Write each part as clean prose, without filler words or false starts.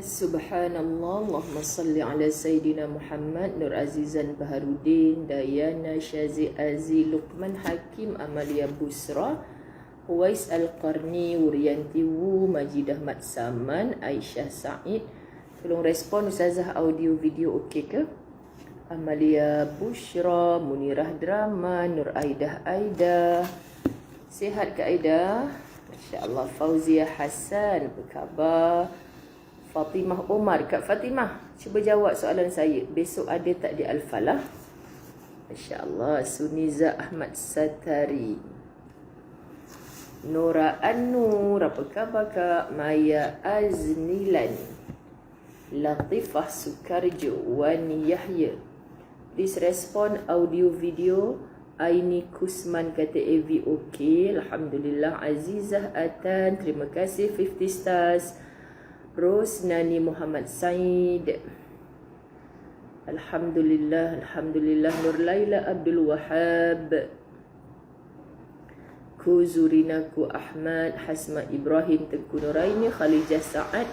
Subhanallah, Allahumma salli ala Sayyidina Muhammad, Nur Azizan Baharudin, Dayana Syazi Azi, Luqman Hakim, Amalia Busra, Uwais Al-Qarni, Wuriyanti Wu, Majid Ahmad Saman, Aisyah Said. Tolong respon Ustazah, audio video okey ke? Amalia Bushra, Munirah Drama, Nur Aidah Aida. Sihat ke Aida? Masya Allah. Fauzia Hassan, apa khabar? Fatimah Omar. Kak Fatimah, cuba jawab soalan saya. Besok ada tak di Al-Falah? Masya Allah. Suniza Ahmad Satari. Nora An-Nur, apa khabar Kak? Maya Aznilan. Latifah Sukarjo, Wani Yahya. Please respond audio video. Aini Kusman kata AV okey. Alhamdulillah. Azizah Atan, terima kasih 50 stars. Rose Nani Muhammad Said. Alhamdulillah. Alhamdulillah. Nur Laila Abdul Wahab. Kuzurinaku Ahmad. Hasma Ibrahim, Tengku Nuraini, Khalijah Saad,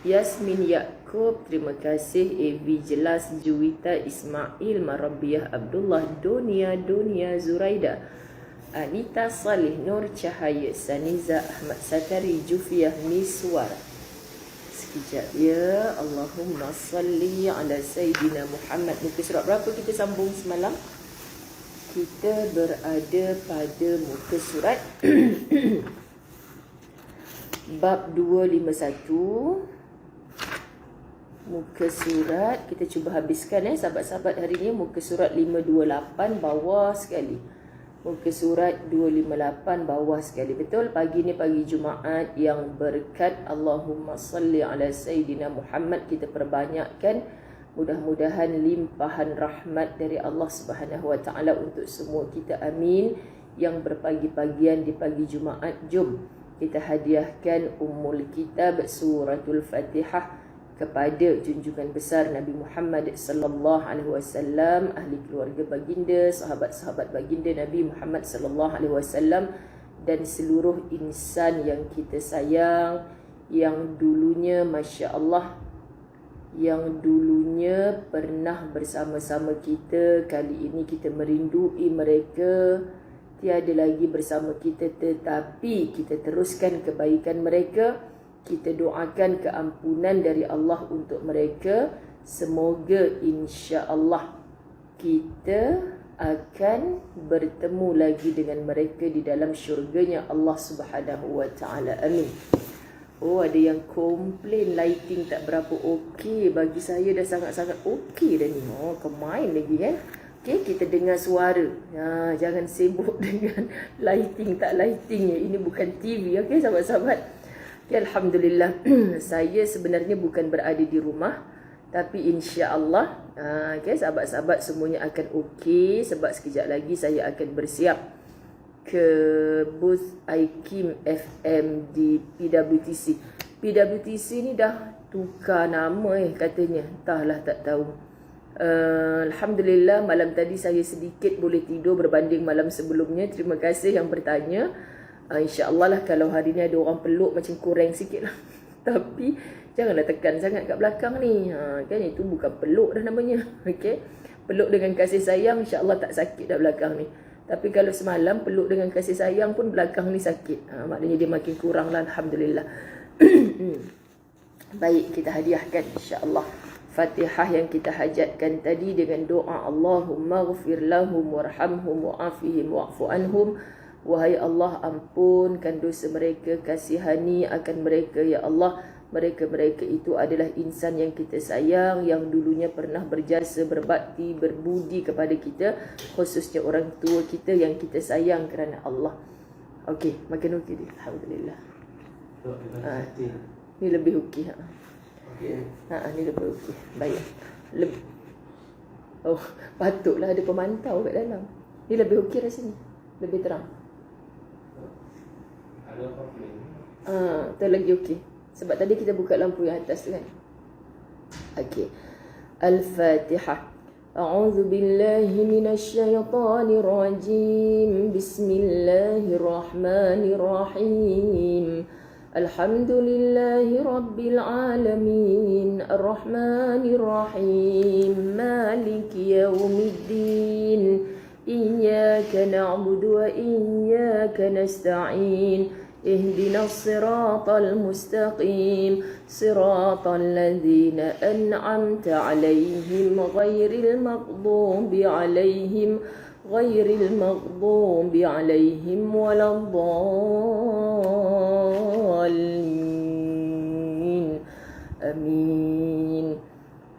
Yasmin Yaakob, terima kasih. AV Jelas, Juwita Ismail, Marabiah Abdullah, Donia Zuraida, Anita Salih, Nur Cahaya, Saniza Ahmad Satari, Jufiah Miswar. Sekejap ya. Allahumma salli ala Sayyidina Muhammad. Muka surat berapa kita sambung semalam? Kita berada pada muka surat bab 251. Muka surat kita cuba habiskan sahabat-sahabat hari ni. Muka surat 528 bawah sekali. Muka surat 258 bawah sekali. Betul, pagi ni pagi Jumaat yang berkat. Allahumma salli ala Sayyidina Muhammad. Kita perbanyakkan, mudah-mudahan limpahan rahmat dari Allah Subhanahu Wa Taala untuk semua kita. Amin. Yang berpagi-pagian di pagi Jumaat, jom kita hadiahkan Ummul Kitab Suratul Fatihah kepada junjungan besar Nabi Muhammad sallallahu alaihi wasallam, ahli keluarga baginda, sahabat-sahabat baginda Nabi Muhammad sallallahu alaihi wasallam, dan seluruh insan yang kita sayang, yang dulunya masya-Allah, yang dulunya pernah bersama-sama kita. Kali ini kita merindui mereka, tiada lagi bersama kita, tetapi kita teruskan kebaikan mereka. Kita doakan keampunan dari Allah untuk mereka. Semoga insya-Allah kita akan bertemu lagi dengan mereka di dalam syurganya Allah Subhanahu Wa Taala. Amin. Oh, ada yang komplain lighting tak berapa okey. Bagi saya dah sangat-sangat okey dah ni. Oh, kau main lagi Okey, kita dengar suara. Jangan sibuk dengan lighting tak lightingnya. Ini bukan TV. Okey, sahabat-sahabat. Okay, Alhamdulillah. Saya sebenarnya bukan berada di rumah, tapi insya-Allah okay, sahabat-sahabat semuanya akan okey. Sebab sekejap lagi saya akan bersiap ke booth IKIM FM di PWTC. PWTC ni dah tukar nama katanya. Entahlah, tak tahu. Alhamdulillah, malam tadi saya sedikit boleh tidur berbanding malam sebelumnya. Terima kasih yang bertanya. InsyaAllah lah kalau hari ni ada orang peluk macam kurang sikit lah. Tapi janganlah tekan sangat kat belakang ni. Kan itu bukan peluk dah namanya. Okay? Peluk dengan kasih sayang, insyaAllah tak sakit dah belakang ni. Tapi kalau semalam peluk dengan kasih sayang pun belakang ni sakit. Maknanya dia makin kurang lah. Alhamdulillah. Baik, kita hadiahkan insyaAllah Fatihah yang kita hajatkan tadi dengan doa Allahumma ghafir lahum warhamhum wa'afihim wa'fu anhum. Wahai Allah, ampunkan dosa mereka, kasihani akan mereka ya Allah. Mereka-mereka itu adalah insan yang kita sayang, yang dulunya pernah berjasa, berbakti, berbudi kepada kita, khususnya orang tua kita yang kita sayang kerana Allah. Okey, makin okey dia. Alhamdulillah. Ni lebih okey. Ni lebih okey. Baik. Oh, patutlah ada pemantau kat dalam. Ni lebih okey rasanya. Lebih terang. Tu lagi okey. Sebab tadi kita buka lampu yang atas tu kan. Okey. Al-Fatihah. A'udzu billahi minasy syaithanir rajim. Bismillahirrahmanirrahim. Alhamdulillahi Rabbil Alamin, Ar-Rahmanir Rahim, Maliki Yawmiddin, Iyyaka na'budu wa iyyaka nasta'in, Ihdinas siratal mustaqim, Siratal ladzina an'amta 'alaihim ghairil maghdubi 'alaihim waladdallin. Amin.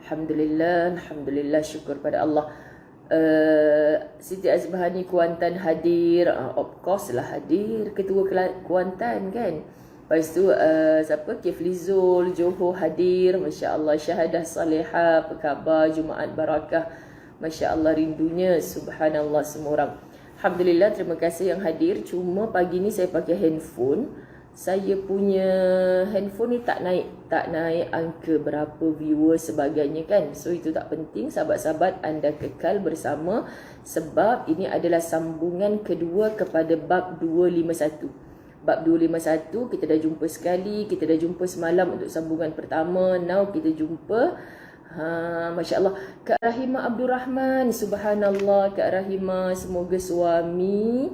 Alhamdulillah, syukur pada Allah. Siti Azbahani Kuantan hadir, of course lah hadir, ketua Kuantan kan. Lepas tu siapa, Kifli Zul Johor hadir, Masya Allah. Syahadah Salihah, apa khabar, Jumaat Barakah, Masya Allah, rindunya, subhanallah semua orang. Alhamdulillah, terima kasih yang hadir. Cuma pagi ni saya pakai handphone. Saya punya handphone ni tak naik angka berapa viewer sebagainya kan. So itu tak penting, sahabat-sahabat anda kekal bersama, sebab ini adalah sambungan kedua kepada bab 251. Bab 251 kita dah jumpa sekali, kita dah jumpa semalam untuk sambungan pertama. Now kita jumpa Masya Allah, Kak Rahimah Abdul Rahman, subhanallah. Kak Rahimah, semoga suami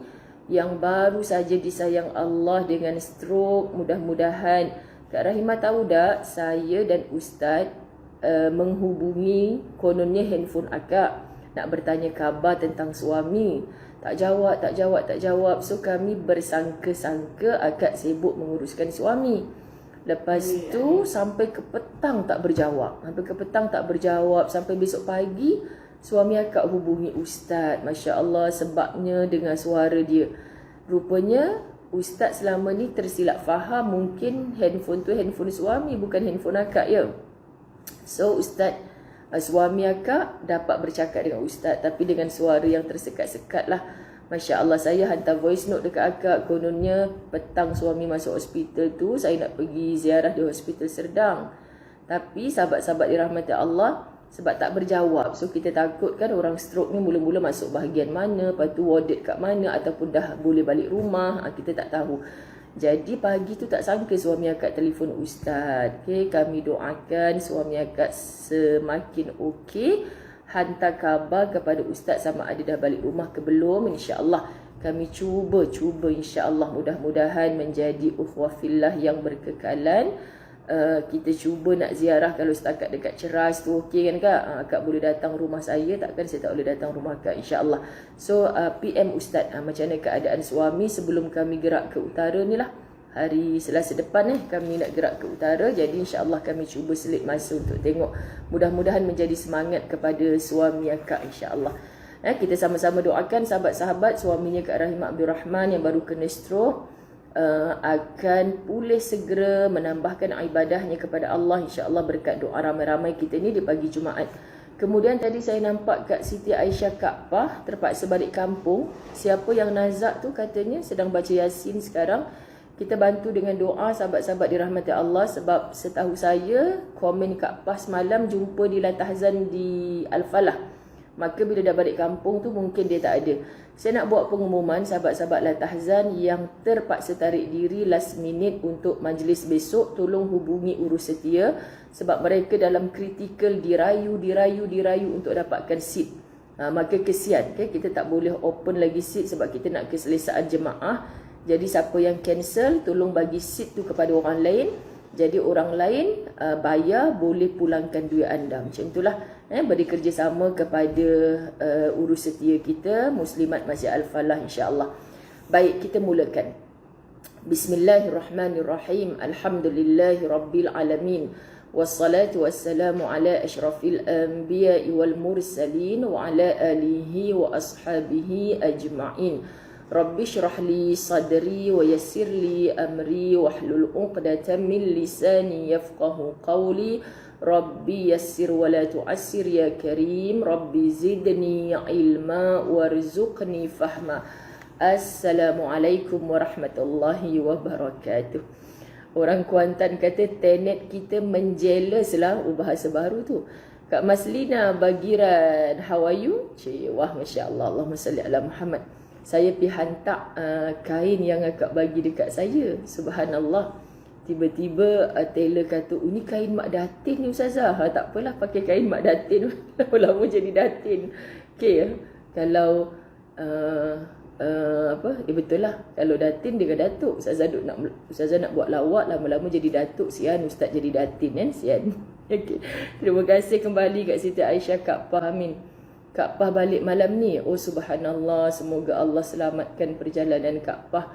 yang baru saja disayang Allah dengan stroke, mudah-mudahan. Kak Rahimah tahu tak, saya dan Ustaz menghubungi, kononnya handphone akak, nak bertanya khabar tentang suami. Tak jawab. So kami bersangka-sangka akak sibuk menguruskan suami. Lepas tu sampai ke petang tak berjawab. Sampai besok pagi suami akak hubungi Ustaz. Masya Allah, sebabnya dengan suara dia. Rupanya Ustaz selama ni tersilap faham, mungkin handphone tu handphone suami, bukan handphone akak ya. So Ustaz, suami akak dapat bercakap dengan Ustaz, tapi dengan suara yang tersekat-sekat lah. Masya Allah, saya hantar voice note dekat akak. Kononnya petang suami masuk hospital tu, saya nak pergi ziarah di hospital Serdang. Tapi sahabat-sahabat dirahmati Allah, sebab tak berjawab, so kita takut kan orang stroke ni mula-mula masuk bahagian mana, lepas tu warded kat mana, ataupun dah boleh balik rumah, kita tak tahu. Jadi pagi tu tak sangka suami akak telefon Ustaz. Okay, kami doakan suami akak semakin okey. Hantar khabar kepada Ustaz sama ada dah balik rumah ke belum. InsyaAllah kami cuba insyaAllah, mudah-mudahan menjadi ukhuwah fillah yang berkekalan. Kita cuba nak ziarah. Kalau setakat dekat Ceras tu okey kan Kak, Kak boleh datang rumah saya, takkan saya tak boleh datang rumah Kak, insyaAllah. So PM Ustaz, macam mana keadaan suami sebelum kami gerak ke utara ni lah. Hari Selasa depan kami nak gerak ke utara. Jadi insyaAllah kami cuba selit masa untuk tengok. Mudah-mudahan menjadi semangat kepada suami akak, insyaAllah. Kita sama-sama doakan sahabat-sahabat suaminya Kak Rahimah Abdul Rahman yang baru kena stroke akan pulih segera, menambahkan ibadahnya kepada Allah, insyaAllah, berkat doa ramai-ramai kita ni di pagi Jumaat. Kemudian tadi saya nampak Kak Siti Aisyah Ka'pah terpaksa balik kampung. Siapa yang nazak tu katanya sedang baca Yasin sekarang. Kita bantu dengan doa sahabat-sahabat dirahmati Allah, sebab setahu saya komen Ka'pah semalam jumpa di Latahzan di Al-Falah. Maka bila dah balik kampung tu mungkin dia tak ada. Saya nak buat pengumuman sahabat-sahabat Latahzan yang terpaksa tarik diri last minute untuk majlis besok, tolong hubungi urus setia, sebab mereka dalam kritikal, dirayu untuk dapatkan seat. Maka kesian, kita tak boleh open lagi seat sebab kita nak keselesaan jemaah. Jadi siapa yang cancel, tolong bagi seat tu kepada orang lain. Jadi orang lain bayar, boleh pulangkan duit anda. Macam itulah, beri kerjasama kepada urus setia kita, Muslimat Masjid Al-Falah, insyaAllah. Baik, kita mulakan. Bismillahirrahmanirrahim. Alhamdulillahi Rabbil Alamin. Wassalatu wassalamu ala ashrafil anbiya'i wal mursalin wa ala alihi wa ashabihi ajma'in. Rabbi syrah li sadri wa yassir li amri wahlul 'uqdatam min lisani yafqahu qawli. Rabbi yassir wa la tu'assir ya karim. Rabbi zidni ilma warzuqni fahma. Assalamualaikum warahmatullahi wabarakatuh. Orang Kuantan kata tenet kita menjelas lah, bahasa baru tu. Kak Maslina Bagiran, how are you? Wah, Masya Allah, Allahumma salli ala Muhammad. Saya pergi hantar kain yang akak bagi dekat saya. Subhanallah. Tiba-tiba tailor kata, ni kain Mak Datin ni Ustazah. Tak apalah, pakai kain Mak Datin. Lama-lama jadi Datin. Okay, kalau betul lah. Kalau Datin dengan Datuk, Ustazah nak buat lawak, lama-lama jadi Datuk. Sian Ustaz jadi Datin kan, sian. Okay. Terima kasih kembali kat Siti Aisyah, Kak Pah. Amin. Kak Pah balik malam ni. Oh subhanallah, semoga Allah selamatkan perjalanan Kak Pah.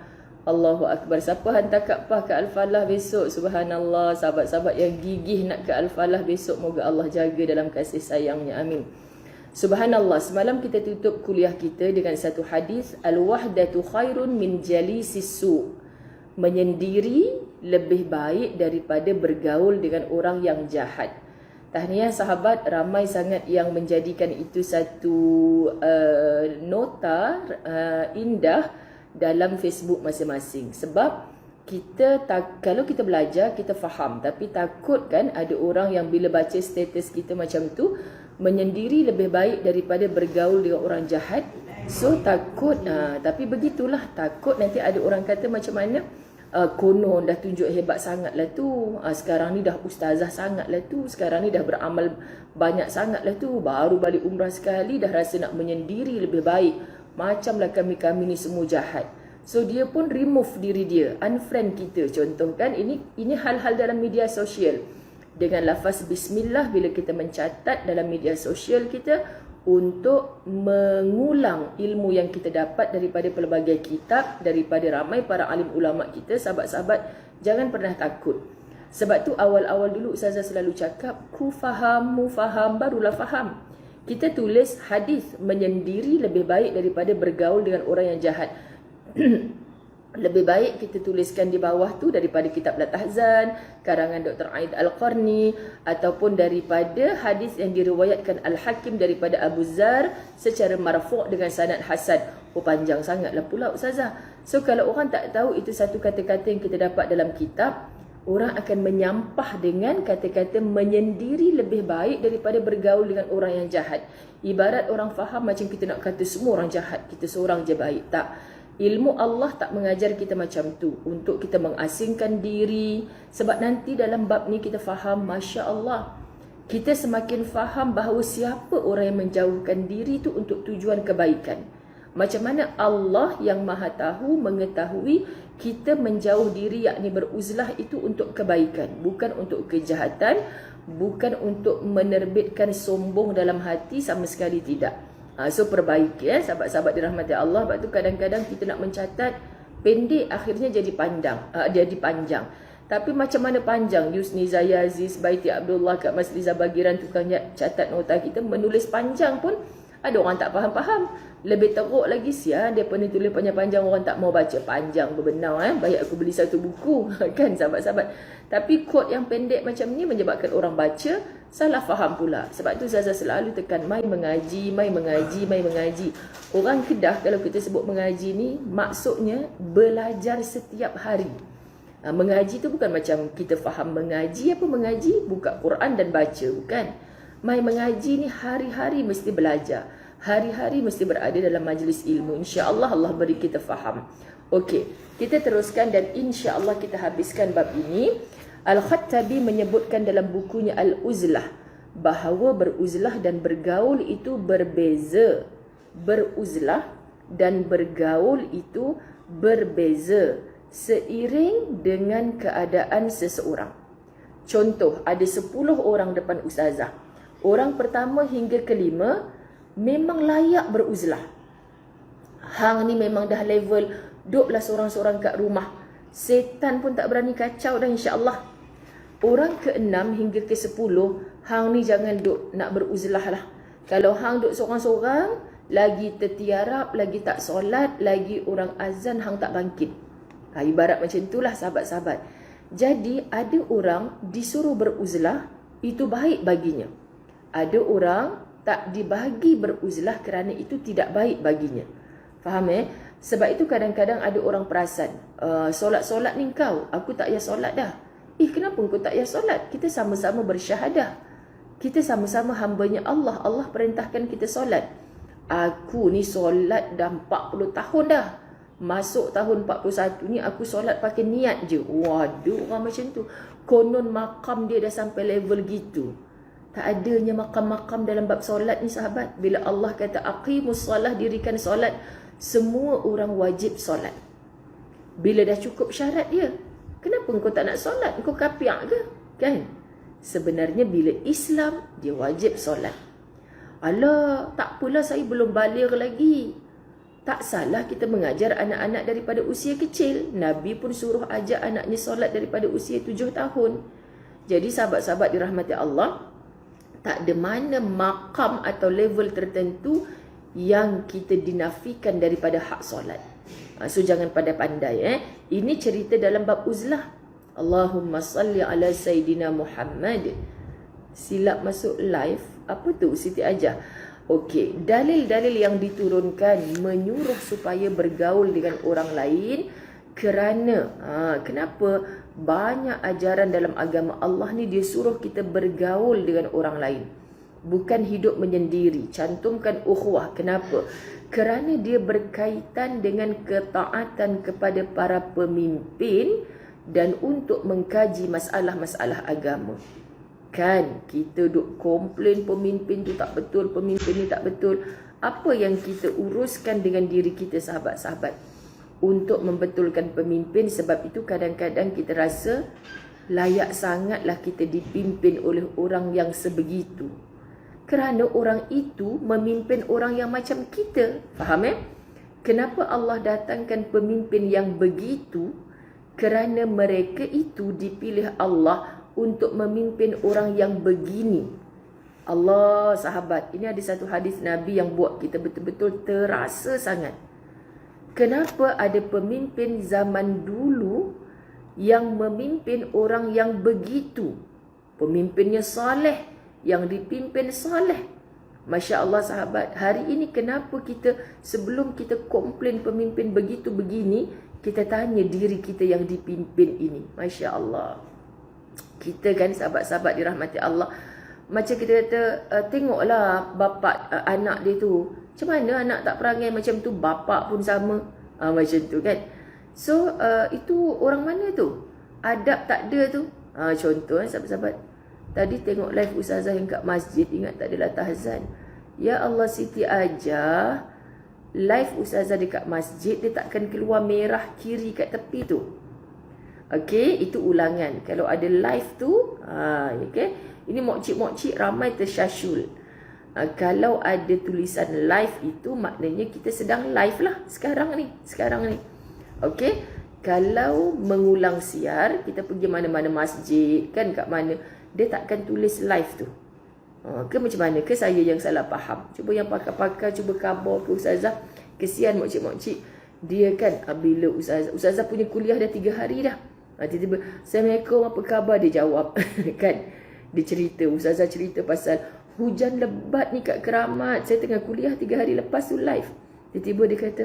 Allahu Akbar. Siapa hantar Kak Pah ke Al-Falah besok? Subhanallah, sahabat-sahabat yang gigih nak ke Al-Falah besok, moga Allah jaga dalam kasih sayangnya. Amin. Subhanallah, semalam kita tutup kuliah kita dengan satu hadis, al-wahdatu khairun min jalisis su'. Menyendiri lebih baik daripada bergaul dengan orang yang jahat. Tahniah sahabat, ramai sangat yang menjadikan itu satu nota indah dalam Facebook masing-masing. Sebab kalau kita belajar, kita faham. Tapi takut kan ada orang yang bila baca status kita macam tu, menyendiri lebih baik daripada bergaul dengan orang jahat. So takut, tapi begitulah, takut nanti ada orang kata macam mana, konon dah tunjuk hebat sangat lah tu, sekarang ni dah ustazah sangat lah tu, sekarang ni dah beramal banyak sangat lah tu, baru balik umrah sekali dah rasa nak menyendiri lebih baik, macamlah kami-kami ni semua jahat. So dia pun remove diri dia, unfriend kita. Contoh kan, ini hal-hal dalam media sosial. Dengan lafaz bismillah bila kita mencatat dalam media sosial kita untuk mengulang ilmu yang kita dapat daripada pelbagai kitab, daripada ramai para alim ulama kita. Sahabat-sahabat, jangan pernah takut. Sebab tu awal-awal dulu Ustazah selalu cakap, ku faham, mu faham, barulah faham. Kita tulis hadis menyendiri lebih baik daripada bergaul dengan orang yang jahat. Lebih baik kita tuliskan di bawah tu daripada kitab Al-Tahzan, karangan Dr. Aid Al-Qarni, ataupun daripada hadis yang diriwayatkan Al-Hakim daripada Abu Zar secara marfu' dengan sanad hasan. Oh, panjang sangatlah pula Ustazah. So kalau orang tak tahu itu satu kata-kata yang kita dapat dalam kitab, orang akan menyampah dengan kata-kata menyendiri lebih baik daripada bergaul dengan orang yang jahat. Ibarat orang faham macam kita nak kata semua orang jahat, kita seorang je baik. Tak. Ilmu Allah tak mengajar kita macam tu, untuk kita mengasingkan diri. Sebab nanti dalam bab ni kita faham, Masya Allah, kita semakin faham bahawa siapa orang yang menjauhkan diri tu untuk tujuan kebaikan. Macam mana Allah yang maha tahu mengetahui kita menjauh diri, yakni beruzlah itu untuk kebaikan, bukan untuk kejahatan, bukan untuk menerbitkan sombong dalam hati, sama sekali tidak. So perbaiki sahabat-sahabat dirahmati Allah. Sebab tu kadang-kadang kita nak mencatat pendek, akhirnya jadi panjang. Tapi macam mana panjang? Yusni Zaya Aziz, Baiti Abdullah, Kak Mas Liza Bagiran, tukang catat nota kita, menulis panjang pun ada orang tak faham-faham. Lebih teruk lagi, dia pernah tulis panjang-panjang, orang tak mau baca. Panjang berbenar, baik aku beli satu buku. Kan sahabat-sahabat. Tapi quote yang pendek macam ni menyebabkan orang baca salah faham pula. Sebab tu Zaza selalu tekan, mai mengaji, mai mengaji, mai mengaji. Orang Kedah kalau kita sebut mengaji ni, maksudnya belajar setiap hari. Mengaji tu bukan macam kita faham mengaji apa mengaji, buka Quran dan baca, bukan. Mai mengaji ni hari-hari mesti belajar, hari-hari mesti berada dalam majlis ilmu. InsyaAllah Allah beri kita faham. Okey, kita teruskan dan insyaAllah kita habiskan bab ini. Al-Khattabi menyebutkan dalam bukunya Al-Uzlah bahawa beruzlah dan bergaul itu berbeza. Beruzlah dan bergaul itu berbeza seiring dengan keadaan seseorang. Contoh, ada 10 orang depan ustazah. Orang pertama hingga kelima memang layak beruzlah. Hang ni memang dah level, duduklah seorang-seorang kat rumah. Setan pun tak berani kacau dah, insya-Allah. Orang ke-6 hingga ke-10, hang ni jangan duk nak beruzlah lah. Kalau hang duk seorang-seorang, lagi tertiarap, lagi tak solat, lagi orang azan, hang tak bangkit. Ibarat macam itulah sahabat-sahabat. Jadi ada orang disuruh beruzlah, itu baik baginya. Ada orang tak dibagi beruzlah kerana itu tidak baik baginya. Faham Sebab itu kadang-kadang ada orang perasan, solat-solat ni kau, aku tak payah solat dah. Kenapa kau tak payah solat? Kita sama-sama bersyahadah. Kita sama-sama hambanya Allah. Allah perintahkan kita solat. Aku ni solat dah 40 tahun dah. Masuk tahun 41 ni aku solat pakai niat je. Waduh, orang macam tu. Konon makam dia dah sampai level gitu. Tak adanya makam-makam dalam bab solat ni sahabat. Bila Allah kata aqimus solah, dirikan solat, semua orang wajib solat. Bila dah cukup syarat dia, kenapa kau tak nak solat? Kau kapiak ke? Kan? Sebenarnya bila Islam, dia wajib solat. Alah, tak apalah, saya belum baligh lagi. Tak salah kita mengajar anak-anak daripada usia kecil. Nabi pun suruh ajak anaknya solat daripada usia 7 tahun. Jadi sahabat-sahabat dirahmati Allah, tak ada mana makam atau level tertentu yang kita dinafikan daripada hak solat. So jangan pandai-pandai. Ini cerita dalam bab uzlah. Allahumma salli ala Sayyidina Muhammad. Silap masuk live. Apa tu Siti Ajah? Okey, dalil-dalil yang diturunkan menyuruh supaya bergaul dengan orang lain kerana kenapa banyak ajaran dalam agama Allah ni dia suruh kita bergaul dengan orang lain. Bukan hidup menyendiri. Cantumkan ukhuwah. Kenapa? Kerana dia berkaitan dengan ketaatan kepada para pemimpin dan untuk mengkaji masalah-masalah agama. Kan kita duk komplain pemimpin tu tak betul, pemimpin ni tak betul. Apa yang kita uruskan dengan diri kita sahabat-sahabat untuk membetulkan pemimpin. Sebab itu kadang-kadang kita rasa layak sangatlah kita dipimpin oleh orang yang sebegitu. Kerana orang itu memimpin orang yang macam kita. Faham Kenapa Allah datangkan pemimpin yang begitu? Kerana mereka itu dipilih Allah untuk memimpin orang yang begini. Allah sahabat, ini ada satu hadis Nabi yang buat kita betul-betul terasa sangat. Kenapa ada pemimpin zaman dulu yang memimpin orang yang begitu? Pemimpinnya saleh, yang dipimpin saleh. Masya Allah sahabat, hari ini kenapa kita sebelum kita komplain pemimpin begitu begini, kita tanya diri kita yang dipimpin ini. Masya Allah. Kita kan sahabat-sahabat dirahmati Allah, macam kita kata tengoklah bapa anak dia tu. Macam mana anak tak perangai macam tu, bapa pun sama. Macam tu kan. So itu orang mana tu? Adab tak ada tu. Contoh sahabat-sahabat, tadi tengok live Ustazah yang kat masjid, ingat tak adalah tahzan. Ya Allah, Siti Ajah, live Ustazah dekat masjid, dia takkan keluar merah kiri kat tepi tu. Okey, itu ulangan. Kalau ada live tu, okey. Ini mokcik-mokcik ramai tersyasyul. Kalau ada tulisan live itu maknanya kita sedang live lah sekarang ni. Okey. Kalau mengulang siar, kita pergi mana-mana masjid kan, kat mana, dia takkan tulis live tu. Ke macam mana? Ke saya yang salah faham? Cuba yang pakar-pakar cuba khabar ke Ustazah. Kesian mokcik-mokcik. Dia kan bila Ustazah punya kuliah dah 3 hari dah. Tiba-tiba, Assalamualaikum, apa khabar? Dia jawab. Kan? Dia cerita, Ustazah cerita pasal hujan lebat ni kat Keramat. Saya tengah kuliah 3 hari lepas tu live. Tiba-tiba dia kata,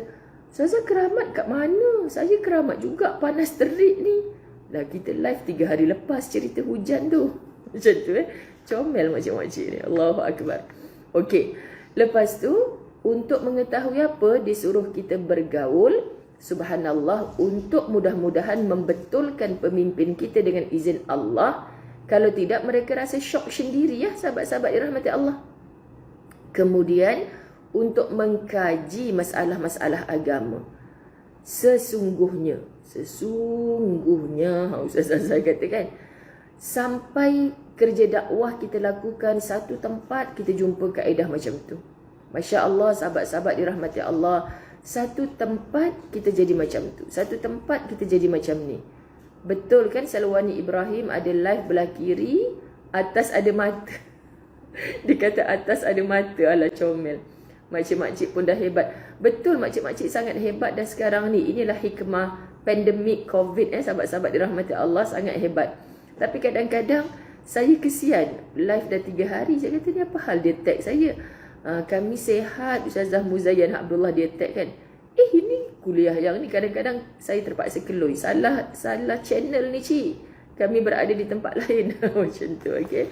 Ustazah Keramat kat mana? Saya Keramat juga, panas terik ni. Lah kita live 3 hari lepas cerita hujan tu. Macam tu comel makcik-makcik ni. Allahu Akbar. Okey. Lepas tu, untuk mengetahui apa, disuruh kita bergaul. Subhanallah, untuk mudah-mudahan membetulkan pemimpin kita dengan izin Allah. Kalau tidak, mereka rasa syok sendiri ya, sahabat-sahabat dirahmati Allah. Kemudian, untuk mengkaji masalah-masalah agama. Sesungguhnya, Ustazah saya katakan, sampai kerja dakwah kita lakukan satu tempat, kita jumpa kaedah macam tu. Masya Allah, sahabat-sahabat dirahmati Allah. Satu tempat kita jadi macam tu, satu tempat kita jadi macam ni. Betul kan Salwani Ibrahim ada live belah kiri, atas ada mata. Dia kata atas ada mata, ala comel. Makcik-makcik pun dah hebat. Betul, makcik-makcik sangat hebat dah sekarang ni. Inilah hikmah pandemik COVID sahabat-sahabat dirahmati Allah, sangat hebat. Tapi kadang-kadang saya kesian, live dah 3 hari. Saya kata ni apa hal dia tag saya? Kami sehat, Ustazah Muzayyan Abdullah dia tag kan. Ini kuliah yang ni kadang-kadang saya terpaksa keloi. Salah channel ni cik. kami berada di tempat lain. Macam tu, okey.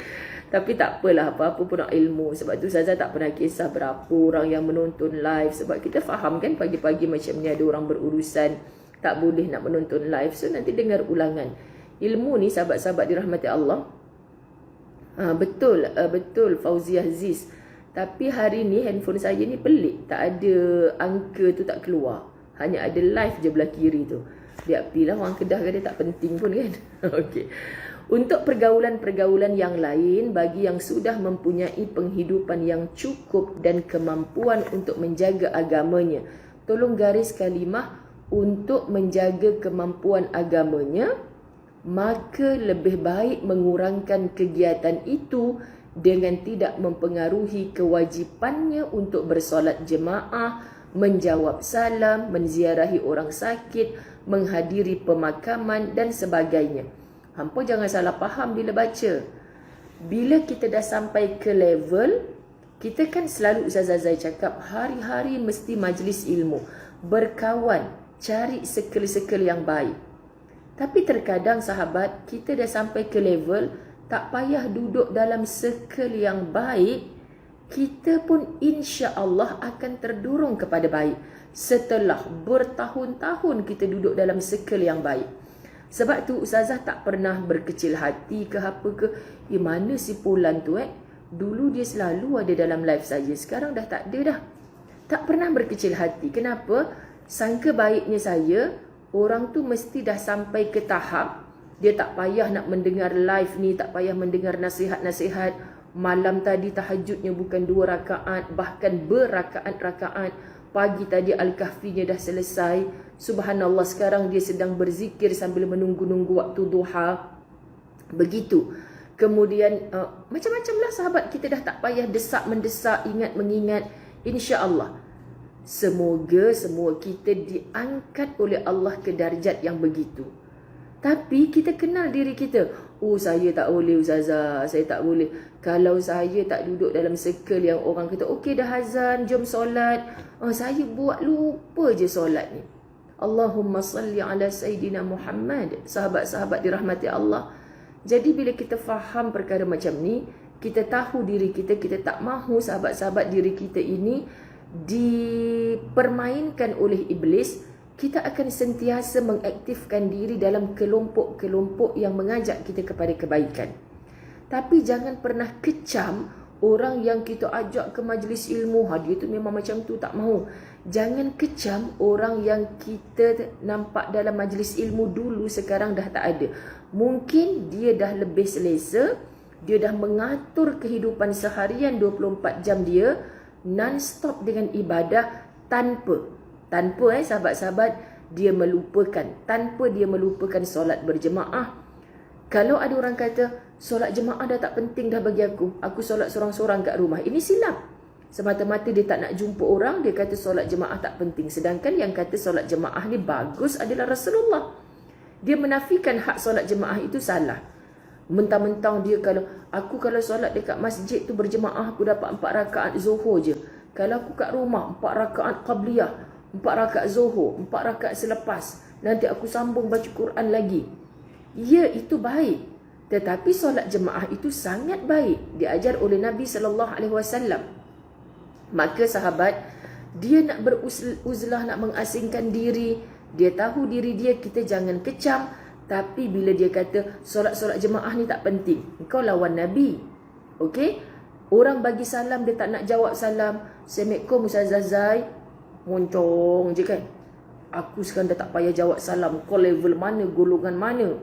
Tapi tak apalah, apa-apa pun nak ilmu. Sebab tu Ustazah tak pernah kisah berapa orang yang menonton live. Sebab kita faham kan pagi-pagi macam ni ada orang berurusan, tak boleh nak menonton live. So nanti dengar ulangan. Ilmu ni sahabat-sahabat dirahmati Allah. Betul Fauziah Aziz. Tapi hari ni handphone saya ni pelik. Tak ada angka tu tak keluar. Hanya ada live je belah kiri tu. Dia apalah orang Kedah kata tak penting pun kan. Okey. Untuk pergaulan-pergaulan yang lain, bagi yang sudah mempunyai penghidupan yang cukup dan kemampuan untuk menjaga agamanya, tolong garis kalimah untuk menjaga kemampuan agamanya, maka lebih baik mengurangkan kegiatan itu dengan tidak mempengaruhi kewajipannya untuk bersolat jemaah, menjawab salam, menziarahi orang sakit, menghadiri pemakaman dan sebagainya. Hampa jangan salah faham bila baca. Bila kita dah sampai ke level, kita kan selalu Ustazah Zai cakap, hari-hari mesti majlis ilmu, berkawan, cari circle-circle yang baik. Tapi terkadang sahabat, kita dah sampai ke level, tak payah duduk dalam circle yang baik, kita pun insya Allah akan terdorong kepada baik. Setelah bertahun-tahun kita duduk dalam circle yang baik. Sebab tu Ustazah tak pernah berkecil hati ke apa ke. Mana si Pulan tu dulu dia selalu ada dalam live saya, sekarang dah tak ada dah. Tak pernah berkecil hati. Kenapa? Sangka baiknya saya, orang tu mesti dah sampai ke tahap dia tak payah nak mendengar live ni, tak payah mendengar nasihat-nasihat. Malam tadi tahajudnya bukan 2 rakaat, bahkan berrakaat-rakaat. Pagi tadi Al-Kahfinya dah selesai. Subhanallah, sekarang dia sedang berzikir sambil menunggu-nunggu waktu duha. Begitu. Kemudian macam-macam lah sahabat, kita dah tak payah desak-mendesak, ingat-mengingat. InsyaAllah. Semoga semua kita diangkat oleh Allah ke darjat yang begitu. Tapi kita kenal diri kita. Saya tak boleh Ustazah, saya tak boleh. Kalau saya tak duduk dalam circle yang orang kata, okey dah azan, jom solat. Saya buat lupa je solat ni. Allahumma salli ala Sayyidina Muhammad. Sahabat-sahabat dirahmati Allah. Jadi bila kita faham perkara macam ni, kita tahu diri kita, kita tak mahu sahabat-sahabat diri kita ini dipermainkan oleh iblis. Kita akan sentiasa mengaktifkan diri dalam kelompok-kelompok yang mengajak kita kepada kebaikan. Tapi jangan pernah kecam orang yang kita ajak ke majlis ilmu. Dia tu memang macam tu, tak mahu. Jangan kecam orang yang kita nampak dalam majlis ilmu dulu, sekarang dah tak ada. Mungkin dia dah lebih selesa, dia dah mengatur kehidupan seharian 24 jam dia non-stop dengan ibadah tanpa sahabat-sahabat dia melupakan, tanpa dia melupakan solat berjemaah. Kalau ada orang kata solat jemaah dah tak penting dah bagi aku solat sorang-sorang kat rumah, ini silap. Semata-mata dia tak nak jumpa orang, dia kata solat jemaah tak penting. Sedangkan yang kata solat jemaah ni bagus adalah Rasulullah. Dia menafikan hak solat jemaah itu salah. Mentang-mentang dia kalau solat dekat masjid tu berjemaah, aku dapat 4 rakaat zuhur je. Kalau aku kat rumah 4 rakaat qabliyah, 4 rakaat zuhur, 4 rakaat selepas, nanti aku sambung baca Quran lagi. Ya, itu baik. Tetapi solat jemaah itu sangat baik, diajar oleh Nabi SAW. Maka sahabat, dia nak beruzlah, nak mengasingkan diri, dia tahu diri dia, kita jangan kecam. Tapi bila dia kata solat-solat jemaah ni tak penting, kau lawan Nabi. Okey? Orang bagi salam, dia tak nak jawab salam. Assalamualaikum Ustazah Zai. Moncong je kan. Aku sekarang dah tak payah jawab salam. Kau level mana, golongan mana?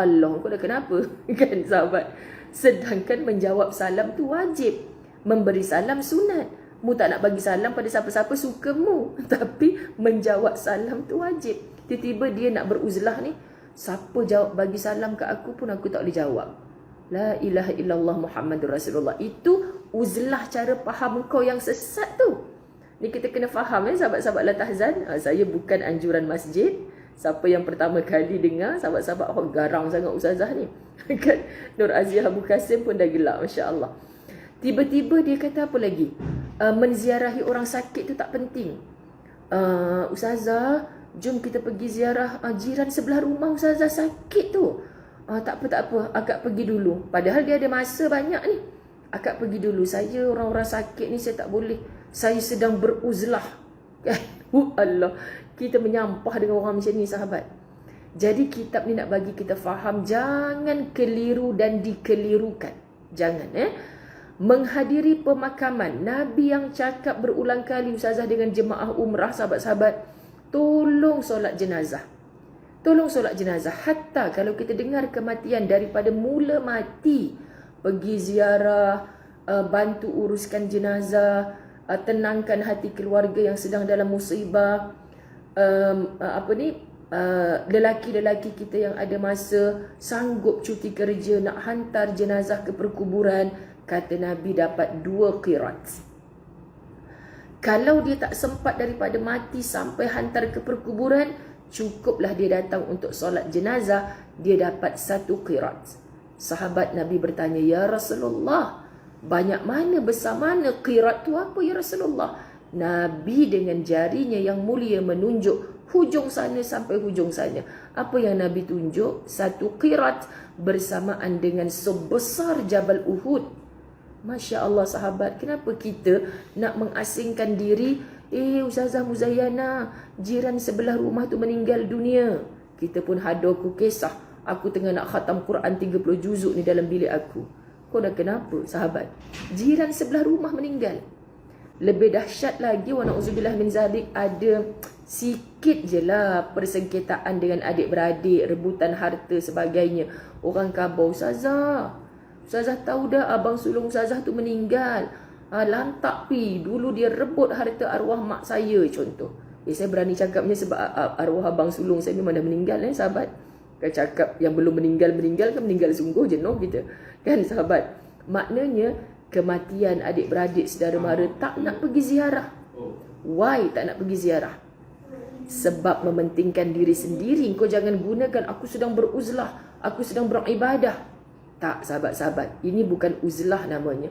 Allah, kau dah kenapa? Kan sahabat? Sedangkan menjawab salam tu wajib. Memberi salam sunat. Mu tak nak bagi salam pada siapa-siapa, suka mu. Tapi menjawab salam tu wajib. Tiba-tiba dia nak beruzlah ni, siapa jawab bagi salam ke aku pun aku tak boleh jawab. La ilaha illallah Muhammadur Rasulullah. Itu uzlah cara faham kau yang sesat tu. Ni kita kena faham sahabat-sahabat Latahzan. Saya bukan anjuran masjid. Siapa yang pertama kali dengar, sahabat-sahabat garang sangat ustazah ni. Kan Nur Aziah Abu Kasim pun dah gelak, masya-Allah. Tiba-tiba dia kata apa lagi? Menziarahi orang sakit tu tak penting. Ustazah, jom kita pergi ziarah jiran sebelah rumah ustazah sakit tu. Tak apa, akak pergi dulu. Padahal dia ada masa banyak ni. Akak pergi dulu. Saya orang-orang sakit ni saya tak boleh. Saya sedang beruzlah. Allah. Kita menyampah dengan orang macam ni, sahabat. Jadi kitab ni nak bagi kita faham, jangan keliru dan dikelirukan. Jangan menghadiri pemakaman. Nabi yang cakap berulang kali Ustazah dengan jemaah umrah, sahabat-sahabat, tolong solat jenazah. Tolong solat jenazah. Hatta kalau kita dengar kematian daripada mula mati, pergi ziarah, bantu uruskan jenazah, tenangkan hati keluarga yang sedang dalam musibah. Lelaki-lelaki kita yang ada masa sanggup cuti kerja nak hantar jenazah ke perkuburan, kata Nabi dapat 2 qirat. Kalau dia tak sempat daripada mati sampai hantar ke perkuburan, cukuplah dia datang untuk solat jenazah, dia dapat 1 qirat. Sahabat Nabi bertanya, ya Rasulullah, banyak mana, besar mana qirat tu apa ya Rasulullah? Nabi dengan jarinya yang mulia menunjuk hujung sana sampai hujung sana. Apa yang Nabi tunjuk? 1 qirat bersamaan dengan sebesar Jabal Uhud. Masya Allah, sahabat. Kenapa kita nak mengasingkan diri? Ustazah Muzayana, jiran sebelah rumah tu meninggal dunia. Kita pun hadoku kisah. Aku tengah nak khatam Quran 30 juzuk ni dalam bilik aku. Kau dah kenapa, sahabat? Jiran sebelah rumah meninggal. Lebih dahsyat lagi, wa na'udzubillah min zalik, ada sikit je lah persengketaan dengan adik-beradik, rebutan harta sebagainya. Orang khabar, Ustazah tahu dah abang sulung Ustazah tu meninggal. Lantak pi, dulu dia rebut harta arwah mak saya, contoh. Saya berani cakapnya sebab arwah abang sulung saya memang dah meninggal, sahabat. Kan cakap yang belum meninggal kan meninggal sungguh jenuh kita. Kan, sahabat? Maknanya kematian adik-beradik saudara mara tak nak pergi ziarah. Why tak nak pergi ziarah? Sebab mementingkan diri sendiri. Kau jangan gunakan aku sedang beruzlah, aku sedang beribadah. Tak, sahabat-sahabat, ini bukan uzlah namanya.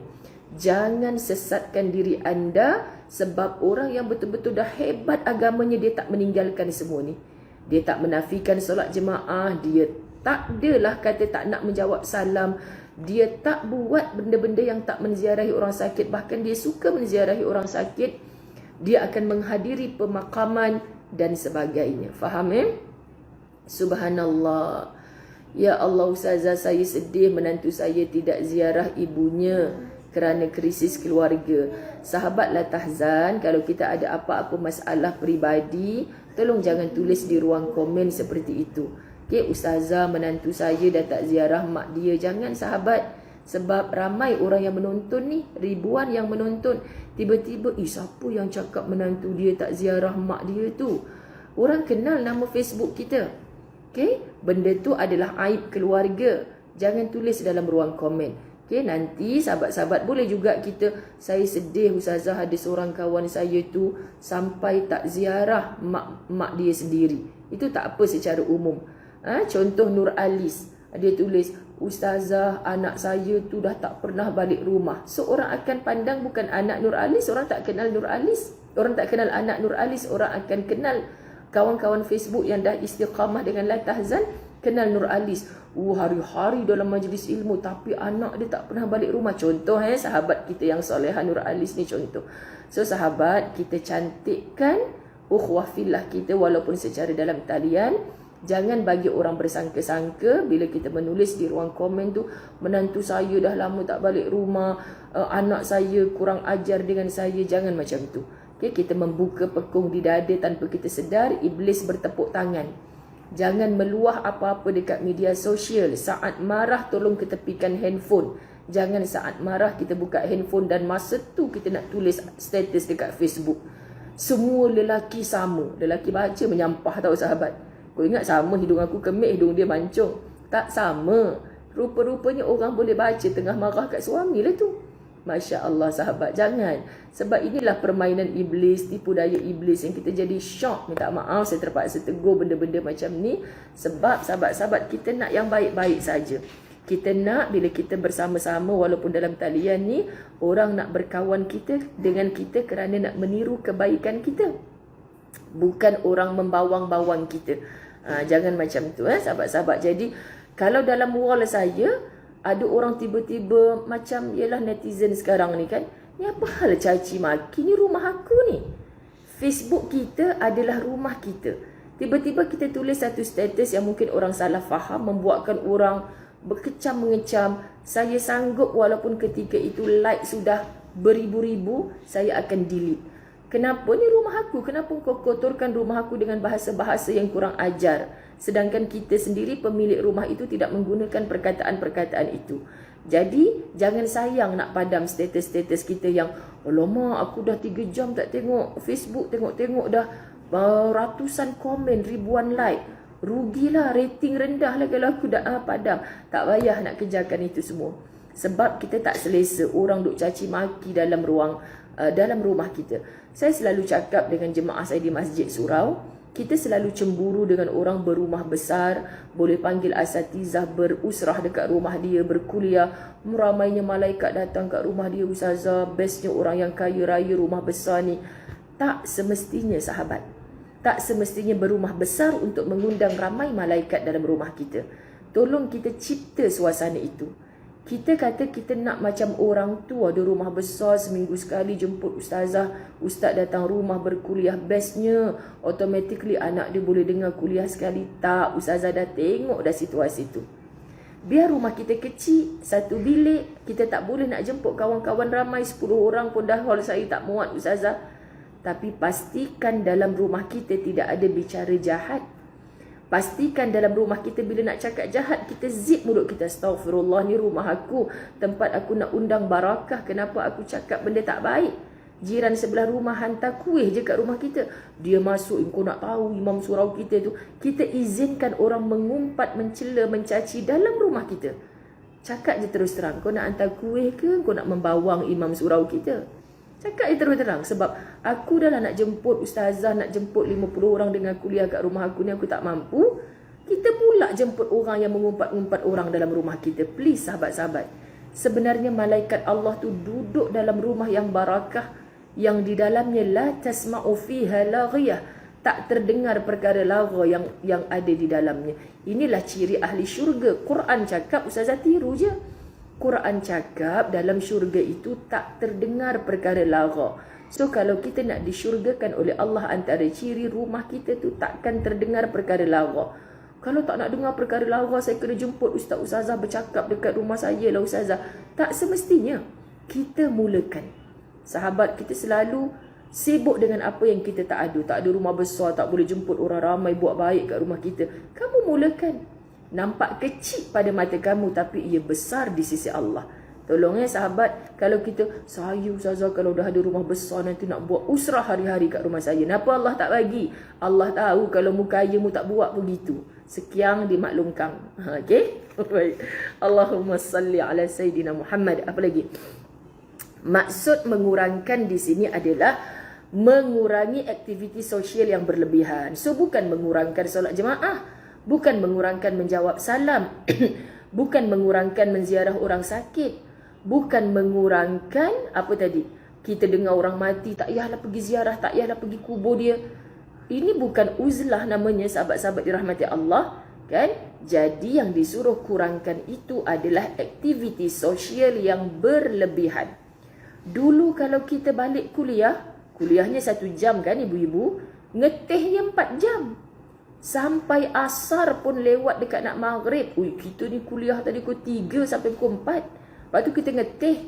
Jangan sesatkan diri anda sebab orang yang betul-betul dah hebat agamanya, dia tak meninggalkan semua ni. Dia tak menafikan solat jemaah, dia tak adalah kata tak nak menjawab salam, dia tak buat benda-benda yang tak menziarahi orang sakit, bahkan dia suka menziarahi orang sakit, dia akan menghadiri pemakaman dan sebagainya. Faham Subhanallah. Ya Allah, Ustazah, saya sedih menantu saya tidak ziarah ibunya kerana krisis keluarga. Sahabatlah tahzan, kalau kita ada apa-apa masalah peribadi, tolong jangan tulis di ruang komen seperti itu. Ustazah, menantu saya dah tak ziarah mak dia. Jangan, sahabat. Sebab ramai orang yang menonton ni, ribuan yang menonton. Tiba-tiba, siapa yang cakap menantu dia tak ziarah mak dia tu? Orang kenal nama Facebook kita. Benda tu adalah aib keluarga. Jangan tulis dalam ruang komen. Nanti sahabat-sahabat boleh juga saya sedih Ustazah, ada seorang kawan saya tu sampai tak ziarah mak dia sendiri. Itu tak apa secara umum. Contoh Nur Alis, dia tulis, Ustazah, anak saya tu dah tak pernah balik rumah. So orang akan pandang bukan anak Nur Alis, orang tak kenal Nur Alis. Orang tak kenal anak Nur Alis, orang akan kenal kawan-kawan Facebook yang dah istiqamah dengan La Tahzan, kenal Nur Alis. Hari-hari dalam majlis ilmu tapi anak dia tak pernah balik rumah. Contoh sahabat kita yang soleha Nur Alis ni contoh. So sahabat, kita cantikkan ukhuwah fillah kita walaupun secara dalam talian. Jangan bagi orang bersangka-sangka bila kita menulis di ruang komen tu, menantu saya dah lama tak balik rumah, anak saya kurang ajar dengan saya. Jangan macam tu. Kita membuka pekung di dada tanpa kita sedar, iblis bertepuk tangan. Jangan meluah apa-apa dekat media sosial. Saat marah tolong ketepikan handphone. Jangan saat marah kita buka handphone dan masa tu kita nak tulis status dekat Facebook. Semua lelaki sama. Lelaki baca menyampah tau, sahabat. Kau ingat sama hidung aku kemik, hidung dia mancung? Tak sama. Rupa-rupanya orang boleh baca tengah marah kat suami lah tu. Masya Allah, sahabat. Jangan. Sebab inilah permainan iblis, tipu daya iblis yang kita jadi syok. Minta maaf saya terpaksa tegur benda-benda macam ni. Sebab sahabat-sahabat kita nak yang baik-baik saja. Kita nak bila kita bersama-sama walaupun dalam talian ni, orang nak berkawan kita dengan kita kerana nak meniru kebaikan kita. Bukan orang membawang-bawang kita. Jangan macam tu, sahabat-sahabat. Jadi Kalau dalam wall saya, ada orang tiba-tiba macam, yelah netizen sekarang ni kan, ni apa hal caci maki, ni rumah aku ni. Facebook kita adalah rumah kita. Tiba-tiba kita tulis satu status yang mungkin orang salah faham, membuatkan orang berkecam-mengecam. Saya sanggup walaupun ketika itu like sudah beribu-ribu, saya akan delete. Kenapa? Ni rumah aku. Kenapa kau kotorkan rumah aku dengan bahasa-bahasa yang kurang ajar? Sedangkan kita sendiri pemilik rumah itu tidak menggunakan perkataan-perkataan itu. Jadi, jangan sayang nak padam status-status kita yang, alamak, aku dah 3 jam tak tengok Facebook, tengok-tengok dah ratusan komen, ribuan like. Rugilah, rating rendah lah kalau aku dah padam. Tak payah nak kejarkan itu semua. Sebab kita tak selesa orang duk caci maki dalam rumah kita. Saya selalu cakap dengan jemaah saya di Masjid Surau, kita selalu cemburu dengan orang berumah besar, boleh panggil asatizah berusrah dekat rumah dia, berkuliah, ramainya malaikat datang kat rumah dia, ustazah, bestnya orang yang kaya raya rumah besar ni. Tak semestinya sahabat. Tak semestinya berumah besar untuk mengundang ramai malaikat dalam rumah kita. Tolong kita cipta suasana itu. Kita kata kita nak macam orang tu, ada rumah besar, seminggu sekali jemput ustazah, ustaz datang rumah berkuliah, bestnya automatically anak dia boleh dengar kuliah sekali. Tak, ustazah dah tengok dah situasi tu. Biar rumah kita kecil, satu bilik, kita tak boleh nak jemput kawan-kawan ramai, 10 orang pun dah hall saya tak muat ustazah. Tapi pastikan dalam rumah kita tidak ada bicara jahat. Pastikan dalam rumah kita bila nak cakap jahat, kita zip mulut kita. Astaghfirullah, ni rumah aku, tempat aku nak undang barakah. Kenapa aku cakap benda tak baik? Jiran sebelah rumah hantar kuih je kat rumah kita. Dia masuk, kau nak tahu imam surau kita tu. Kita izinkan orang mengumpat, mencela, mencaci dalam rumah kita. Cakap je terus terang, kau nak hantar kuih ke? Kau nak membawang imam surau kita? Cakap je terus terang. Sebab aku dah lah nak jemput ustazah, nak jemput 50 orang dengan kuliah kat rumah aku ni, aku tak mampu. Kita pula jemput orang yang mengumpat-ngumpat orang dalam rumah kita. Please sahabat-sahabat, sebenarnya malaikat Allah tu duduk dalam rumah yang barakah, yang di dalamnya la tasma'u fiha laghiyah, tak terdengar perkara lagha yang ada di dalamnya. Inilah ciri ahli syurga. Quran cakap, ustazah tiru je. Quran cakap dalam syurga itu tak terdengar perkara lagha. So kalau kita nak disyurgakan oleh Allah, antara ciri rumah kita tu takkan terdengar perkara lagha. Kalau tak nak dengar perkara lagha, saya kena jemput ustaz-ustazah bercakap dekat rumah saya lah ustazah. Tak semestinya. Kita mulakan. Sahabat, kita selalu sibuk dengan apa yang kita tak ada. Tak ada rumah besar, tak boleh jemput orang ramai buat baik kat rumah kita. Kamu mulakan. Nampak kecil pada mata kamu, tapi ia besar di sisi Allah. Tolong sahabat, kalau kita, saya ustazah kalau dah ada rumah besar nanti nak buat usrah hari-hari kat rumah saya. Kenapa Allah tak bagi? Allah tahu kalau mu kaya mu tak buat begitu. Sekian dimaklumkan. Okey? Baik. Allahumma salli ala Sayyidina Muhammad. Apa lagi? Maksud mengurangkan di sini adalah mengurangi aktiviti sosial yang berlebihan. So bukan mengurangkan solat jemaah, bukan mengurangkan menjawab salam, bukan mengurangkan menziarah orang sakit, bukan mengurangkan apa tadi? Kita dengar orang mati, tak payahlah pergi ziarah, tak payahlah pergi kubur dia. Ini bukan uzlah namanya, sahabat-sahabat dirahmati Allah, kan? Jadi yang disuruh kurangkan itu adalah aktiviti sosial yang berlebihan. Dulu kalau kita balik kuliahnya 1 jam kan ibu-ibu, ngetehnya 4 jam. Sampai asar pun lewat dekat nak maghrib. Ui, kita ni kuliah tadi pukul 3 sampai pukul 4. Lepas tu kita ngeteh.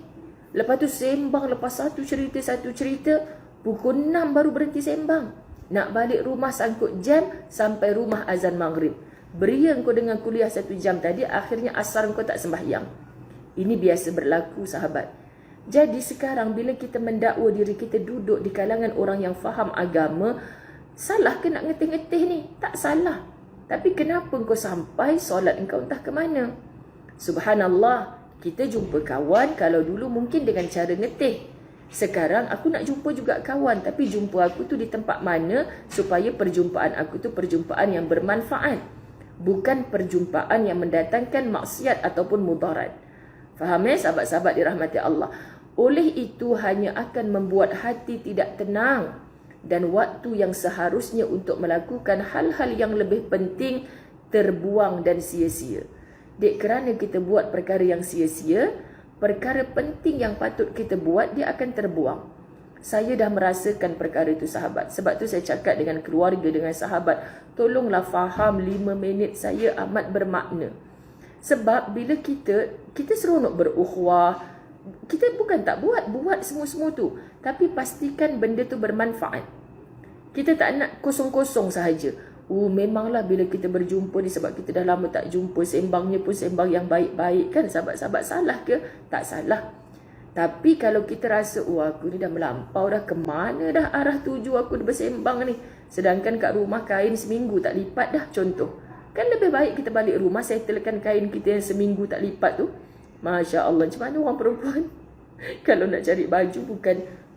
Lepas tu sembang, lepas satu cerita. Pukul 6 baru berhenti sembang. Nak balik rumah sangkut jam sampai rumah azan maghrib. Beria kau dengan kuliah 1 jam tadi, akhirnya asar kau tak sembahyang. Ini biasa berlaku sahabat. Jadi sekarang bila kita mendakwa diri kita duduk di kalangan orang yang faham agama, salah ke nak ngeteh-ngeteh ni? Tak salah. Tapi kenapa kau sampai solat engkau entah ke mana? Subhanallah, kita jumpa kawan kalau dulu mungkin dengan cara ngeteh. Sekarang aku nak jumpa juga kawan, tapi jumpa aku tu di tempat mana supaya perjumpaan aku tu perjumpaan yang bermanfaat, bukan perjumpaan yang mendatangkan maksiat ataupun mudarat. Faham sahabat-sahabat dirahmati Allah? Oleh itu hanya akan membuat hati tidak tenang, dan waktu yang seharusnya untuk melakukan hal-hal yang lebih penting terbuang dan sia-sia. Dek, kerana kita buat perkara yang sia-sia, perkara penting yang patut kita buat, dia akan terbuang. Saya dah merasakan perkara itu, sahabat. Sebab tu saya cakap dengan keluarga, dengan sahabat, tolonglah faham 5 minit saya amat bermakna. Sebab bila kita seronok berukhuwah, kita bukan tak buat semua-semua tu, tapi pastikan benda tu bermanfaat. Kita tak nak kosong-kosong sahaja. Memanglah bila kita berjumpa ni, sebab kita dah lama tak jumpa, sembangnya pun sembang yang baik-baik kan, sahabat-sahabat. Salah ke? Tak salah. Tapi kalau kita rasa, aku ni dah melampau dah, ke mana dah arah tuju aku bersembang ni, sedangkan kat rumah kain seminggu tak lipat dah, contoh. Kan lebih baik kita balik rumah, settlekan kain kita yang seminggu tak lipat tu. Masya Allah, macam mana orang perempuan kalau nak cari baju,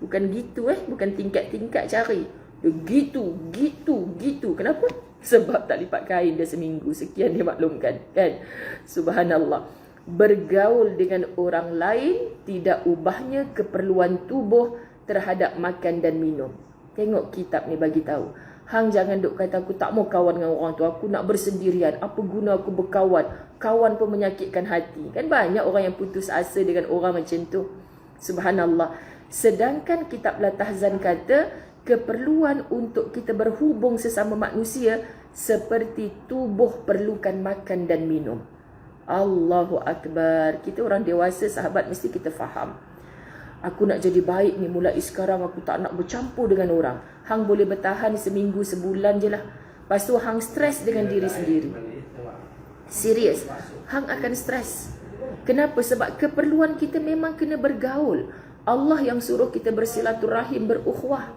bukan gitu bukan tingkat-tingkat cari. Gitu. Kenapa? Sebab tak lipat kain dah seminggu. Sekian dia maklumkan, kan? Subhanallah. Bergaul dengan orang lain tidak ubahnya keperluan tubuh terhadap makan dan minum. Tengok kitab ni bagi tahu. Hang jangan duk kata aku tak mau kawan dengan orang tu, aku nak bersendirian. Apa guna aku berkawan? Kawan pun menyakitkan hati. Kan banyak orang yang putus asa dengan orang macam tu. Subhanallah. Sedangkan kitab Latahzan kata, keperluan untuk kita berhubung sesama manusia seperti tubuh perlukan makan dan minum. Allahu Akbar. Kita orang dewasa, sahabat, mesti kita faham. Aku nak jadi baik ni, mulai sekarang aku tak nak bercampur dengan orang. Hang boleh bertahan seminggu, sebulan je lah. Lepas tu hang stres dengan diri sendiri. Serius, hang akan stres. Kenapa? Sebab keperluan kita memang kena bergaul. Allah yang suruh kita bersilaturahim, berukhuwah.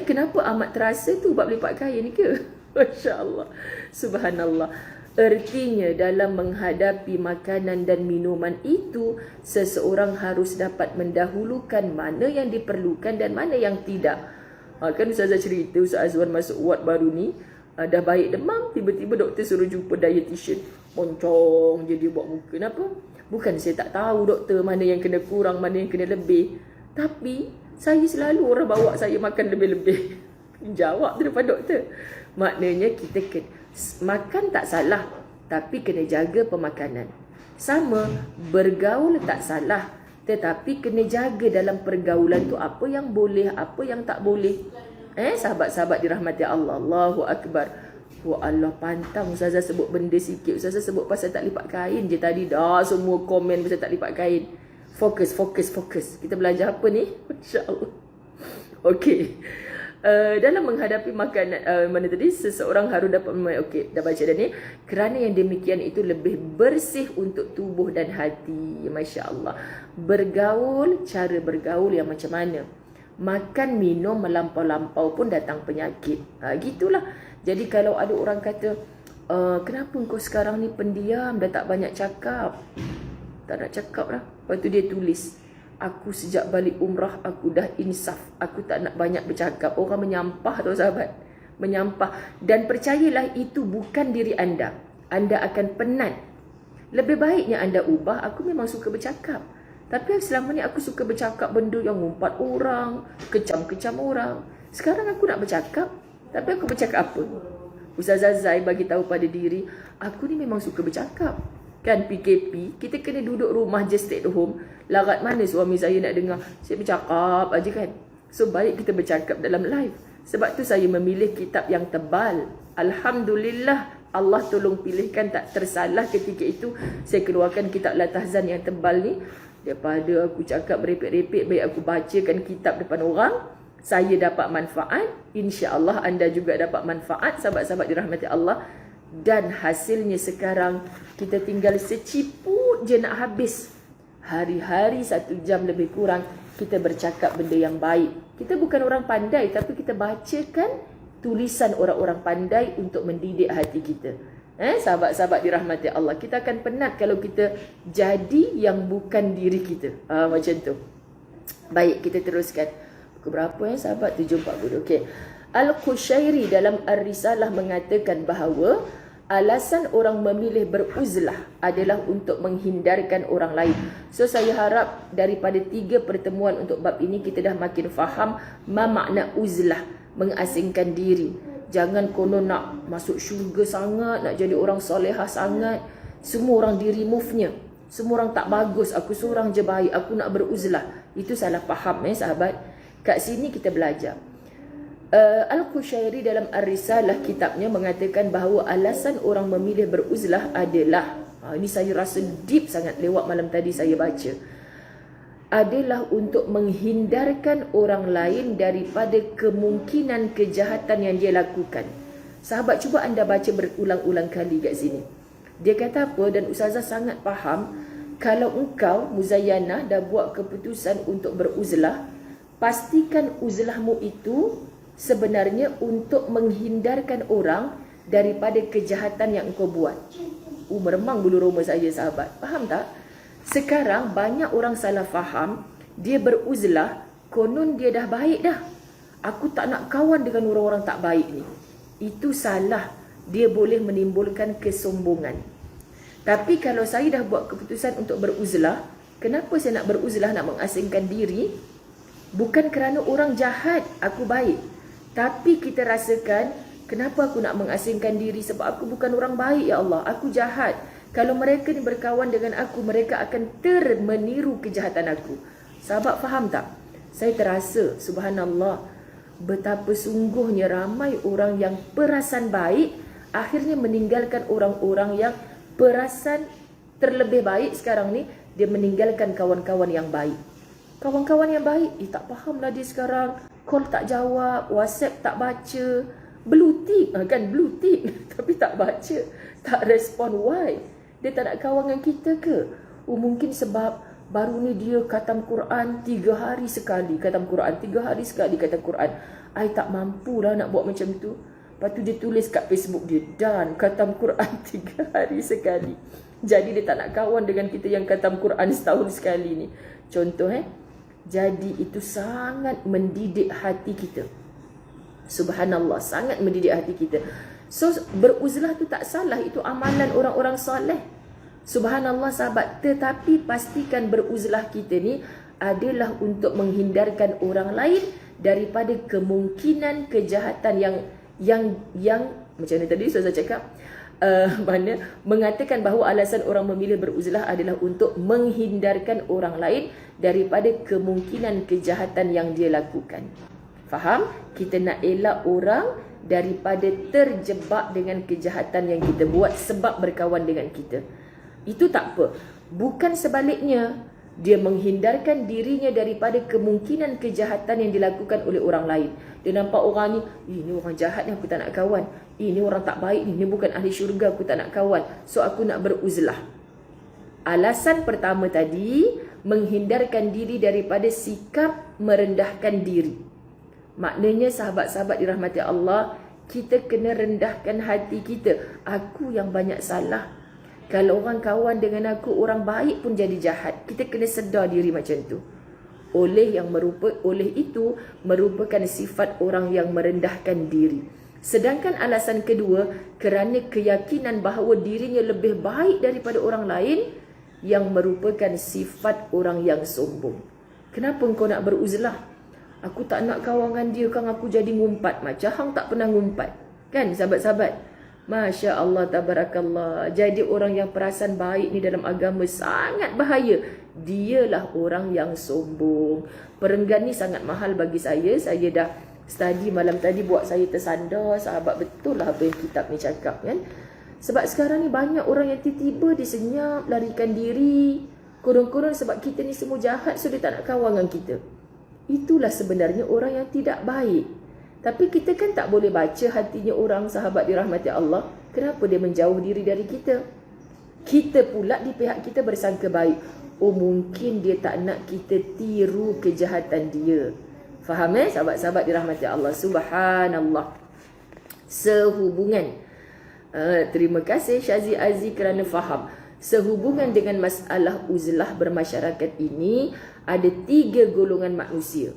Kenapa amat terasa tu bab lipat kain ke? Masya Allah. Subhanallah. Artinya dalam menghadapi makanan dan minuman itu, seseorang harus dapat mendahulukan mana yang diperlukan dan mana yang tidak. Kan Ustazah cerita, Ustaz Azwan masuk ward baru ni, dah baik demam, tiba-tiba doktor suruh jumpa dietitian. Moncong je dia buat muka. Kenapa? Bukan saya tak tahu doktor mana yang kena kurang, mana yang kena lebih. Tapi saya selalu orang bawa saya makan lebih-lebih. Jawab tu depan doktor. Maknanya kita makan tak salah, tapi kena jaga pemakanan. Sama, bergaul tak salah, tetapi kena jaga dalam pergaulan tu apa yang boleh, apa yang tak boleh. Sahabat-sahabat dirahmati Allah. Allahu Akbar. Allah, pantang Ustazah sebut benda sikit. Ustazah sebut pasal tak lipat kain je tadi, dah semua komen pasal tak lipat kain. Fokus. Kita belajar apa ni? Masya Allah. Okey. Dalam menghadapi makanan, mana tadi? Seseorang harus dapat dah baca dah ni. Kerana yang demikian itu lebih bersih untuk tubuh dan hati. Masya Allah. Bergaul, cara bergaul yang macam mana? Makan, minum melampau-lampau pun datang penyakit. Gitulah. Jadi kalau ada orang kata, kenapa kau sekarang ni pendiam, dah tak banyak cakap? Tak nak cakap lah. Lepas tu dia tulis, aku sejak balik umrah, aku dah insaf. Aku tak nak banyak bercakap. Orang menyampah tau sahabat. Menyampah. Dan percayalah itu bukan diri anda. Anda akan penat. Lebih baiknya anda ubah, aku memang suka bercakap. Tapi selama ni aku suka bercakap benda yang ngumpat orang, kecam-kecam orang. Sekarang aku nak bercakap, tapi aku bercakap apa? Ustazah Zai bagi tahu pada diri, aku ni memang suka bercakap. Kan PKP, kita kena duduk rumah je, stay at home. Larat mana suami saya nak dengar saya bercakap aja kan. So baik kita bercakap dalam live. Sebab tu saya memilih kitab yang tebal. Alhamdulillah, Allah tolong pilihkan, tak tersalah ketika itu saya keluarkan kitab Latahzan yang tebal ni. Daripada aku cakap merepek-repek, baik aku bacakan kitab depan orang, saya dapat manfaat. InsyaAllah anda juga dapat manfaat, sahabat-sahabat dirahmati Allah. Dan hasilnya sekarang kita tinggal seciput je nak habis. Hari-hari 1 jam lebih kurang kita bercakap benda yang baik. Kita bukan orang pandai, tapi kita bacakan tulisan orang-orang pandai untuk mendidik hati kita. Sahabat-sahabat dirahmati Allah, kita akan penat kalau kita jadi yang bukan diri kita. Macam tu. Baik, kita teruskan. Pukul berapa sahabat? 7.40. Okey. Al-Qushairi dalam Ar-Risalah mengatakan bahawa alasan orang memilih beruzlah adalah untuk menghindarkan orang lain. So saya harap daripada 3 pertemuan untuk bab ini kita dah makin faham makna uzlah, mengasingkan diri. Jangan konon nak masuk syurga sangat, nak jadi orang solehah sangat. Semua orang di remove-nya. Semua orang tak bagus, aku seorang je baik, aku nak beruzlah. Itu salah faham sahabat. Kat sini kita belajar. Al-Qushairi dalam Ar-Risalah kitabnya mengatakan bahawa alasan orang memilih beruzlah adalah, ini saya rasa deep sangat lewat malam tadi saya baca, adalah untuk menghindarkan orang lain daripada kemungkinan kejahatan yang dia lakukan. Sahabat, cuba anda baca berulang-ulang kali kat sini. Dia kata apa, dan Ustazah sangat faham, kalau engkau Muzayyanah dah buat keputusan untuk beruzlah, pastikan uzlahmu itu sebenarnya untuk menghindarkan orang daripada kejahatan yang engkau buat. Meremang bulu roma saya sahabat. Faham tak? Sekarang banyak orang salah faham, dia beruzlah, konon dia dah baik dah. Aku tak nak kawan dengan orang-orang tak baik ni. Itu salah. Dia boleh menimbulkan kesombongan. Tapi kalau saya dah buat keputusan untuk beruzlah, kenapa saya nak beruzlah, nak mengasingkan diri? Bukan kerana orang jahat, aku baik. Tapi kita rasakan, kenapa aku nak mengasingkan diri? Sebab aku bukan orang baik, ya Allah. Aku jahat. Kalau mereka ni berkawan dengan aku, mereka akan meniru kejahatan aku. Sahabat faham tak? Saya terasa, subhanallah, betapa sungguhnya ramai orang yang perasan baik, akhirnya meninggalkan orang-orang yang perasan terlebih baik sekarang ni. Dia meninggalkan kawan-kawan yang baik. Kawan-kawan yang baik, tak fahamlah dia sekarang. Call tak jawab, WhatsApp tak baca, blue tick, kan blue tick tapi tak baca, tak respon. Why? Dia tak nak kawan dengan kita ke? Mungkin sebab baru ni dia khatam Quran 3 hari sekali, khatam Quran 3 hari sekali, khatam Quran. I tak mampulah nak buat macam tu. Lepas tu dia tulis kat Facebook dia, dan khatam Quran 3 hari sekali. Jadi dia tak nak kawan dengan kita yang khatam Quran setahun sekali ni. Contoh Jadi itu sangat mendidik hati kita. Subhanallah, sangat mendidik hati kita. So beruzlah tu tak salah, itu amalan orang-orang soleh. Subhanallah sahabat, tetapi pastikan beruzlah kita ni adalah untuk menghindarkan orang lain daripada kemungkinan kejahatan yang macam mana tadi saya cakap, mengatakan bahawa alasan orang memilih beruzlah adalah untuk menghindarkan orang lain daripada kemungkinan kejahatan yang dia lakukan. Faham? Kita nak elak orang daripada terjebak dengan kejahatan yang kita buat sebab berkawan dengan kita. Itu tak apa. Bukan sebaliknya, dia menghindarkan dirinya daripada kemungkinan kejahatan yang dilakukan oleh orang lain. Dia nampak orang ni, ini orang jahat ni, aku tak nak kawan. Ini orang tak baik ni, bukan ahli syurga, aku tak nak kawan. So aku nak beruzlah. Alasan pertama tadi, menghindarkan diri daripada sikap merendahkan diri. Maknanya sahabat-sahabat dirahmati Allah, kita kena rendahkan hati kita. Aku yang banyak salah. Kalau orang kawan dengan aku, orang baik pun jadi jahat. Kita kena sedar diri macam tu. Oleh itu merupakan sifat orang yang merendahkan diri. Sedangkan alasan kedua, kerana keyakinan bahawa dirinya lebih baik daripada orang lain, yang merupakan sifat orang yang sombong. Kenapa engkau nak beruzlah? Aku tak nak kawan dengan dia, kan aku jadi ngumpat. Macam hang tak pernah ngumpat. Kan sahabat-sahabat? Masya Allah, tabarakallah. Jadi orang yang perasan baik ni dalam agama sangat bahaya. Dialah orang yang sombong. Perenggan ni sangat mahal bagi saya. Saya dah study malam tadi, buat saya tersandar. Sahabat, betul lah apa yang kitab ni cakap kan. Sebab sekarang ni banyak orang yang tiba-tiba dia senyap, larikan diri. Kurang-kurang sebab kita ni semua jahat, so dia tak nak kawan dengan kita. Itulah sebenarnya orang yang tidak baik. Tapi kita kan tak boleh baca hatinya orang, sahabat dirahmati Allah. Kenapa dia menjauh diri dari kita? Kita pula di pihak kita bersangka baik. Mungkin dia tak nak kita tiru kejahatan dia. Faham sahabat-sahabat dirahmati Allah? Subhanallah. Sehubungan. Terima kasih Syazi Aziz kerana faham. Sehubungan dengan masalah uzlah bermasyarakat ini, ada 3 golongan manusia.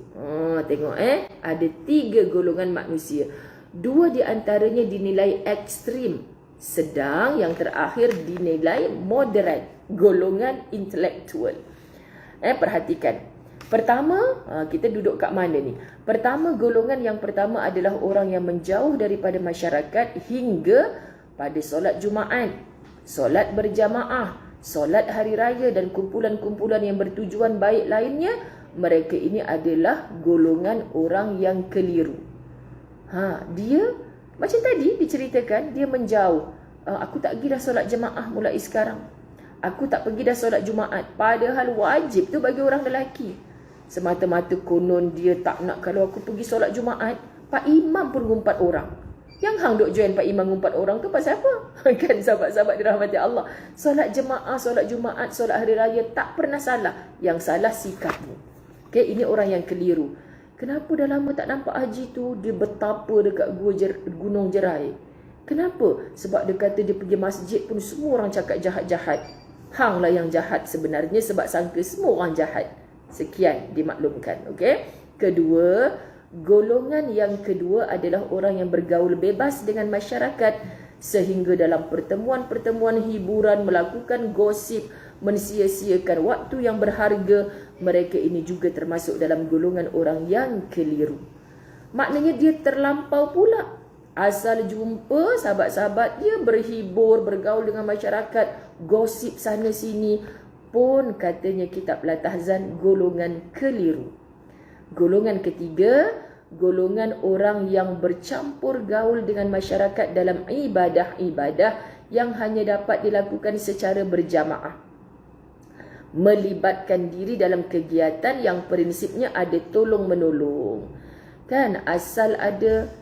Tengok ada 3 golongan manusia. 2 di antaranya dinilai ekstrim, sedang yang terakhir dinilai moderat, golongan intelektual. Perhatikan. Pertama, kita duduk kat mana ni? Pertama, golongan yang pertama adalah orang yang menjauh daripada masyarakat hingga pada solat Jumaat. solat berjamaah, solat hari raya dan kumpulan-kumpulan yang bertujuan baik lainnya, mereka ini adalah golongan orang yang keliru. Dia macam tadi diceritakan, dia menjauh. Aku tak pergi dah solat jemaah mulai sekarang. Aku tak pergi dah solat Jumaat. Padahal wajib tu bagi orang lelaki. Semata-mata konon dia tak nak kalau aku pergi solat Jumaat, Pak Imam pun ngumpat orang. Yang hang duk join Pak Imam ngumpat orang tu pasal apa? Kan sahabat-sahabat dirahmati Allah. Solat jemaah, solat Jumaat, solat hari raya tak pernah salah. Yang salah sikapmu. Okay, ini orang yang keliru. Kenapa dah lama tak nampak haji tu? Dia bertapa dekat Gunung Jerai. Kenapa? Sebab dia kata dia pergi masjid pun semua orang cakap jahat-jahat. Hang lah yang jahat sebenarnya sebab sangka semua orang jahat. Sekian dimaklumkan. Okay? Kedua, golongan yang kedua adalah orang yang bergaul bebas dengan masyarakat sehingga dalam pertemuan-pertemuan hiburan melakukan gosip, mensia-siakan waktu yang berharga. Mereka ini juga termasuk dalam golongan orang yang keliru. Maknanya dia terlampau pula. Asal jumpa sahabat-sahabat dia berhibur, bergaul dengan masyarakat, gosip sana sini pun katanya kitab Al-Tahzan golongan keliru. Golongan ketiga, golongan orang yang bercampur gaul dengan masyarakat dalam ibadah-ibadah yang hanya dapat dilakukan secara berjamaah. Melibatkan diri dalam kegiatan yang prinsipnya ada tolong-menolong. Kan asal ada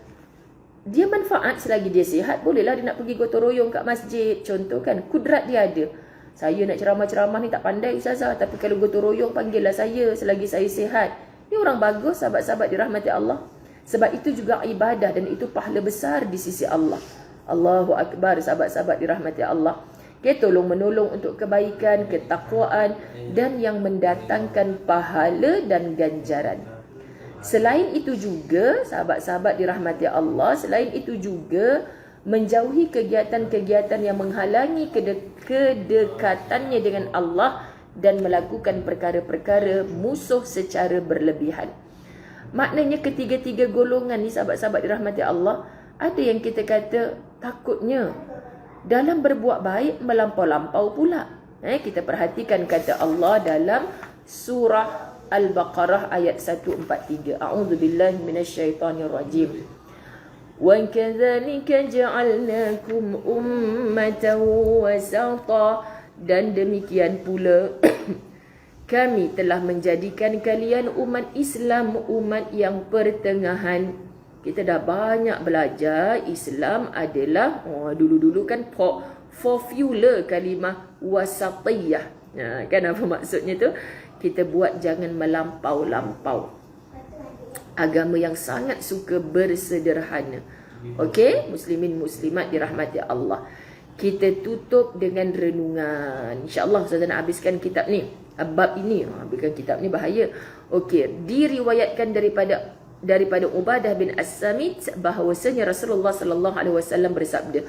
dia manfaat selagi dia sihat, bolehlah dia nak pergi gotong royong kat masjid. Contoh kan, kudrat dia ada. Saya nak ceramah-ceramah ni tak pandai Ustazah, tapi kalau gotong royong panggillah saya selagi saya sihat. Ni orang bagus sahabat-sahabat dirahmati Allah. Sebab itu juga ibadah dan itu pahala besar di sisi Allah. Allahu Akbar sahabat-sahabat dirahmati Allah. Okay, tolong menolong untuk kebaikan, ketakwaan dan yang mendatangkan pahala dan ganjaran. Selain itu juga, sahabat-sahabat dirahmati Allah, selain itu juga menjauhi kegiatan-kegiatan yang menghalangi kedekatannya dengan Allah dan melakukan perkara-perkara musuh secara berlebihan. Maknanya ketiga-tiga golongan ni sahabat-sahabat dirahmati Allah, ada yang kita kata takutnya dalam berbuat baik melampau-lampau pula. Kita perhatikan kata Allah dalam surah Al-Baqarah ayat 143. A'udzubillahi minasyaitonirrajim. Wa kadzalika ja'alnakum ummatan wasata, dan demikian pula kami telah menjadikan kalian umat Islam, umat yang pertengahan. Kita dah banyak belajar Islam adalah dulu-dulu kan popular kalimah wasatiyah. Kan apa maksudnya tu? Kita buat jangan melampau-lampau. Agama yang sangat suka bersederhana. Okey, muslimin muslimat dirahmati Allah. Kita tutup dengan renungan. InsyaAllah Ustazah nak habiskan kitab ni. Bab ini, habiskan kitab ni bahaya. Okey, diriwayatkan daripada Ubadah bin As-Samit bahawasanya Rasulullah sallallahu alaihi wasallam bersabda,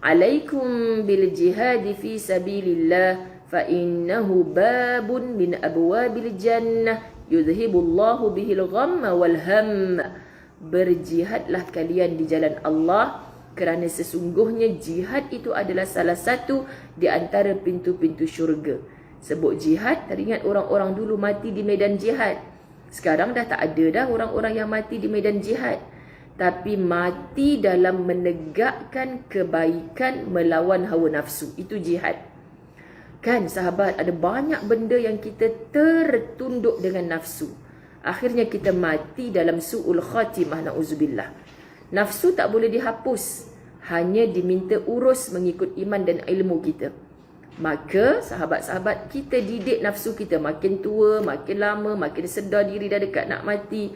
"Alaikum bil jihad fi sabilillah. فَإِنَّهُ بَابٌ مِنْ أَبْوَابِ الْجَنَّةِ يُذْهِبُ اللَّهُ بِهِ الْغَمَّ وَالْهَمَّ." Berjihadlah kalian di jalan Allah, kerana sesungguhnya jihad itu adalah salah satu di antara pintu-pintu syurga. Sebut jihad, teringat orang-orang dulu mati di medan jihad. Sekarang dah tak ada dah orang-orang yang mati di medan jihad. Tapi mati dalam menegakkan kebaikan melawan hawa nafsu. Itu jihad. Kan sahabat, ada banyak benda yang kita tertunduk dengan nafsu. Akhirnya kita mati dalam su'ul khatimah, na'udzubillah. Nafsu tak boleh dihapus. Hanya diminta urus mengikut iman dan ilmu kita. Maka sahabat-sahabat, kita didik nafsu kita. Makin tua, makin lama, makin sedar diri dah dekat nak mati,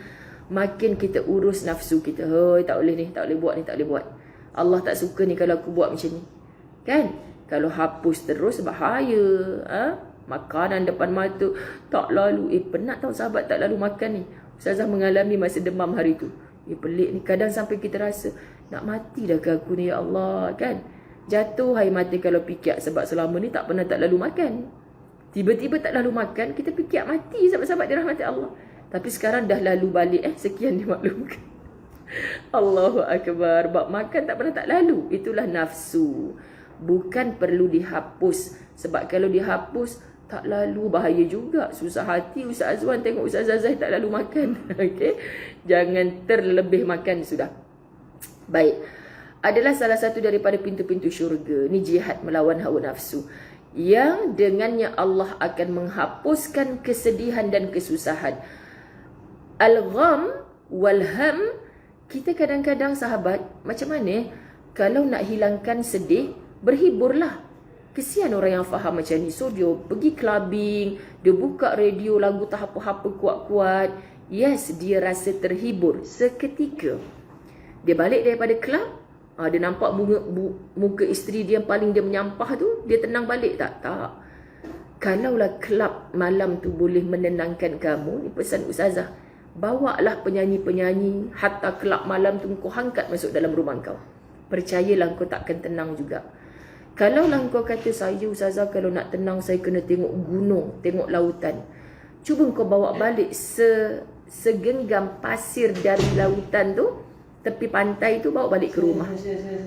makin kita urus nafsu kita. Tak boleh ni, tak boleh buat ni, tak boleh buat. Allah tak suka ni kalau aku buat macam ni. Kan? Kalau hapus terus bahaya. Makanan depan mata tak lalu. Penat tau sahabat tak lalu makan ni. Ustazah mengalami masa demam hari tu. Pelik ni. Kadang sampai kita rasa nak mati dah ke aku ni, ya Allah. Kan? Jatuh air mata kalau fikir. Sebab selama ni tak pernah tak lalu makan. Tiba-tiba tak lalu makan, kita fikir mati sahabat-sahabat dirahmati Allah. Tapi sekarang dah lalu balik. Sekian dimaklumkan. Allahu Akbar. Bab makan tak pernah tak lalu. Itulah nafsu. bukan perlu dihapus. Sebab kalau dihapus, tak lalu bahaya juga. Susah hati Ustaz Azwan tengok Ustaz Azai tak lalu makan. Okey, jangan terlebih makan sudah. Baik, adalah salah satu daripada pintu-pintu syurga. Ni jihad melawan hawa nafsu, yang dengannya Allah akan menghapuskan kesedihan dan kesusahan. Al-gham wal-ham, kita kadang-kadang sahabat, macam mana kalau nak hilangkan sedih, berhiburlah. Kesian orang yang faham macam ni. So dia pergi clubbing, dia buka radio lagu tak apa-apa kuat-kuat. Yes, dia rasa terhibur seketika. Dia balik daripada club, dia nampak muka isteri dia yang paling dia menyampah tu, dia tenang balik tak? Tak. Kalaulah club malam tu boleh menenangkan kamu, ni pesan Ustazah, bawalah penyanyi-penyanyi, hatta club malam tu kau hangkat masuk dalam rumah kau. Percayalah kau takkan tenang juga. Kalaulah kau kata, saya Ustazah kalau nak tenang saya kena tengok gunung, tengok lautan. Cuba kau bawa balik segenggam pasir dari lautan tu, tepi pantai tu, bawa balik ke rumah.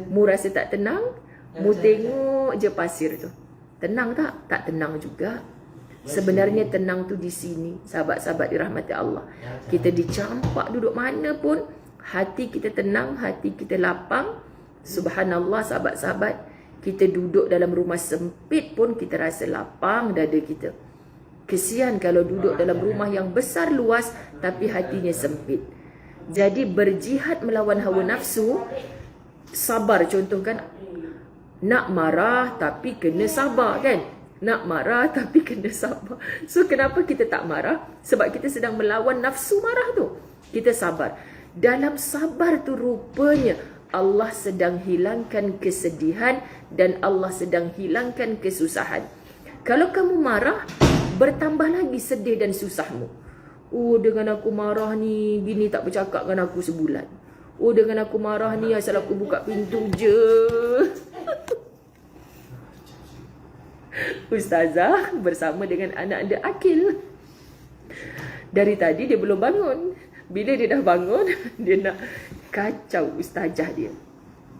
Mu rasa tak tenang? Mu tengok je pasir tu. Tenang tak? Tak tenang juga. Sebenarnya tenang tu di sini, sahabat-sahabat dirahmati Allah. Kita dicampak duduk mana pun, hati kita tenang, hati kita lapang. Subhanallah sahabat-sahabat, kita duduk dalam rumah sempit pun kita rasa lapang dada kita. Kesian kalau duduk dalam rumah yang besar luas tapi hatinya sempit. Jadi berjihad melawan hawa nafsu, sabar. Contoh kan, nak marah tapi kena sabar kan. Nak marah tapi kena sabar. So kenapa kita tak marah? Sebab kita sedang melawan nafsu marah tu. Kita sabar. Dalam sabar tu rupanya Allah sedang hilangkan kesedihan dan Allah sedang hilangkan kesusahan. Kalau kamu marah, bertambah lagi sedih dan susahmu. Oh, dengan aku marah ni, bini tak bercakap dengan aku sebulan. Oh, dengan aku marah ni, asal aku buka pintu je. Ustazah bersama dengan anak dia Akil. Dari tadi dia belum bangun. Bila dia dah bangun, dia nak kacau ustazah dia.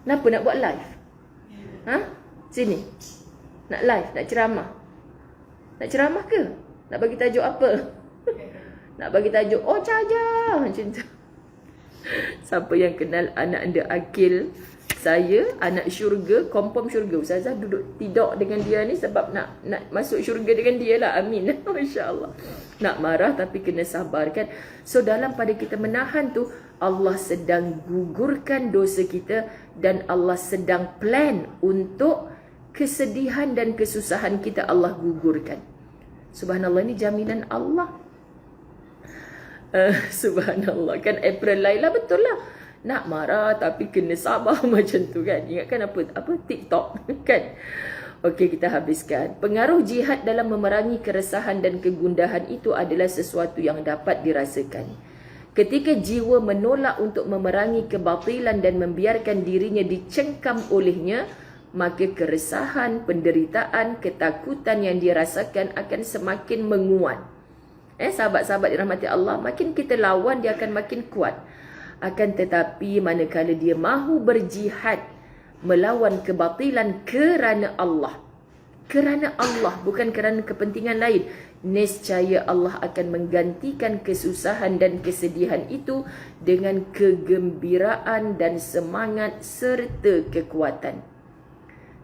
Kenapa nak buat live? Sini. Nak live, nak ceramah. Nak ceramah ke? Nak bagi tajuk apa? Nak bagi tajuk, oh caja. Macam tu. Siapa yang kenal anak anda Akil, saya, anak syurga, confirm syurga. Ustazah duduk tidur dengan dia ni sebab nak masuk syurga dengan dia lah. Amin. Masya Allah. Nak marah tapi kena sabar kan. So dalam pada kita menahan tu, Allah sedang gugurkan dosa kita dan Allah sedang plan untuk kesedihan dan kesusahan kita Allah gugurkan. Subhanallah, ini jaminan Allah. Subhanallah kan, April Laila betul lah. Nak marah tapi kena sabar macam tu kan. Ingatkan apa TikTok kan. Okey, kita habiskan. Pengaruh jihad dalam memerangi keresahan dan kegundahan itu adalah sesuatu yang dapat dirasakan. Ketika jiwa menolak untuk memerangi kebatilan dan membiarkan dirinya dicengkam olehnya, maka keresahan, penderitaan, ketakutan yang dirasakan akan semakin menguat. Sahabat-sahabat dirahmati Allah, makin kita lawan dia akan makin kuat. Akan tetapi manakala dia mahu berjihad melawan kebatilan kerana Allah, bukan kerana kepentingan lain, nescaya Allah akan menggantikan kesusahan dan kesedihan itu dengan kegembiraan dan semangat serta kekuatan.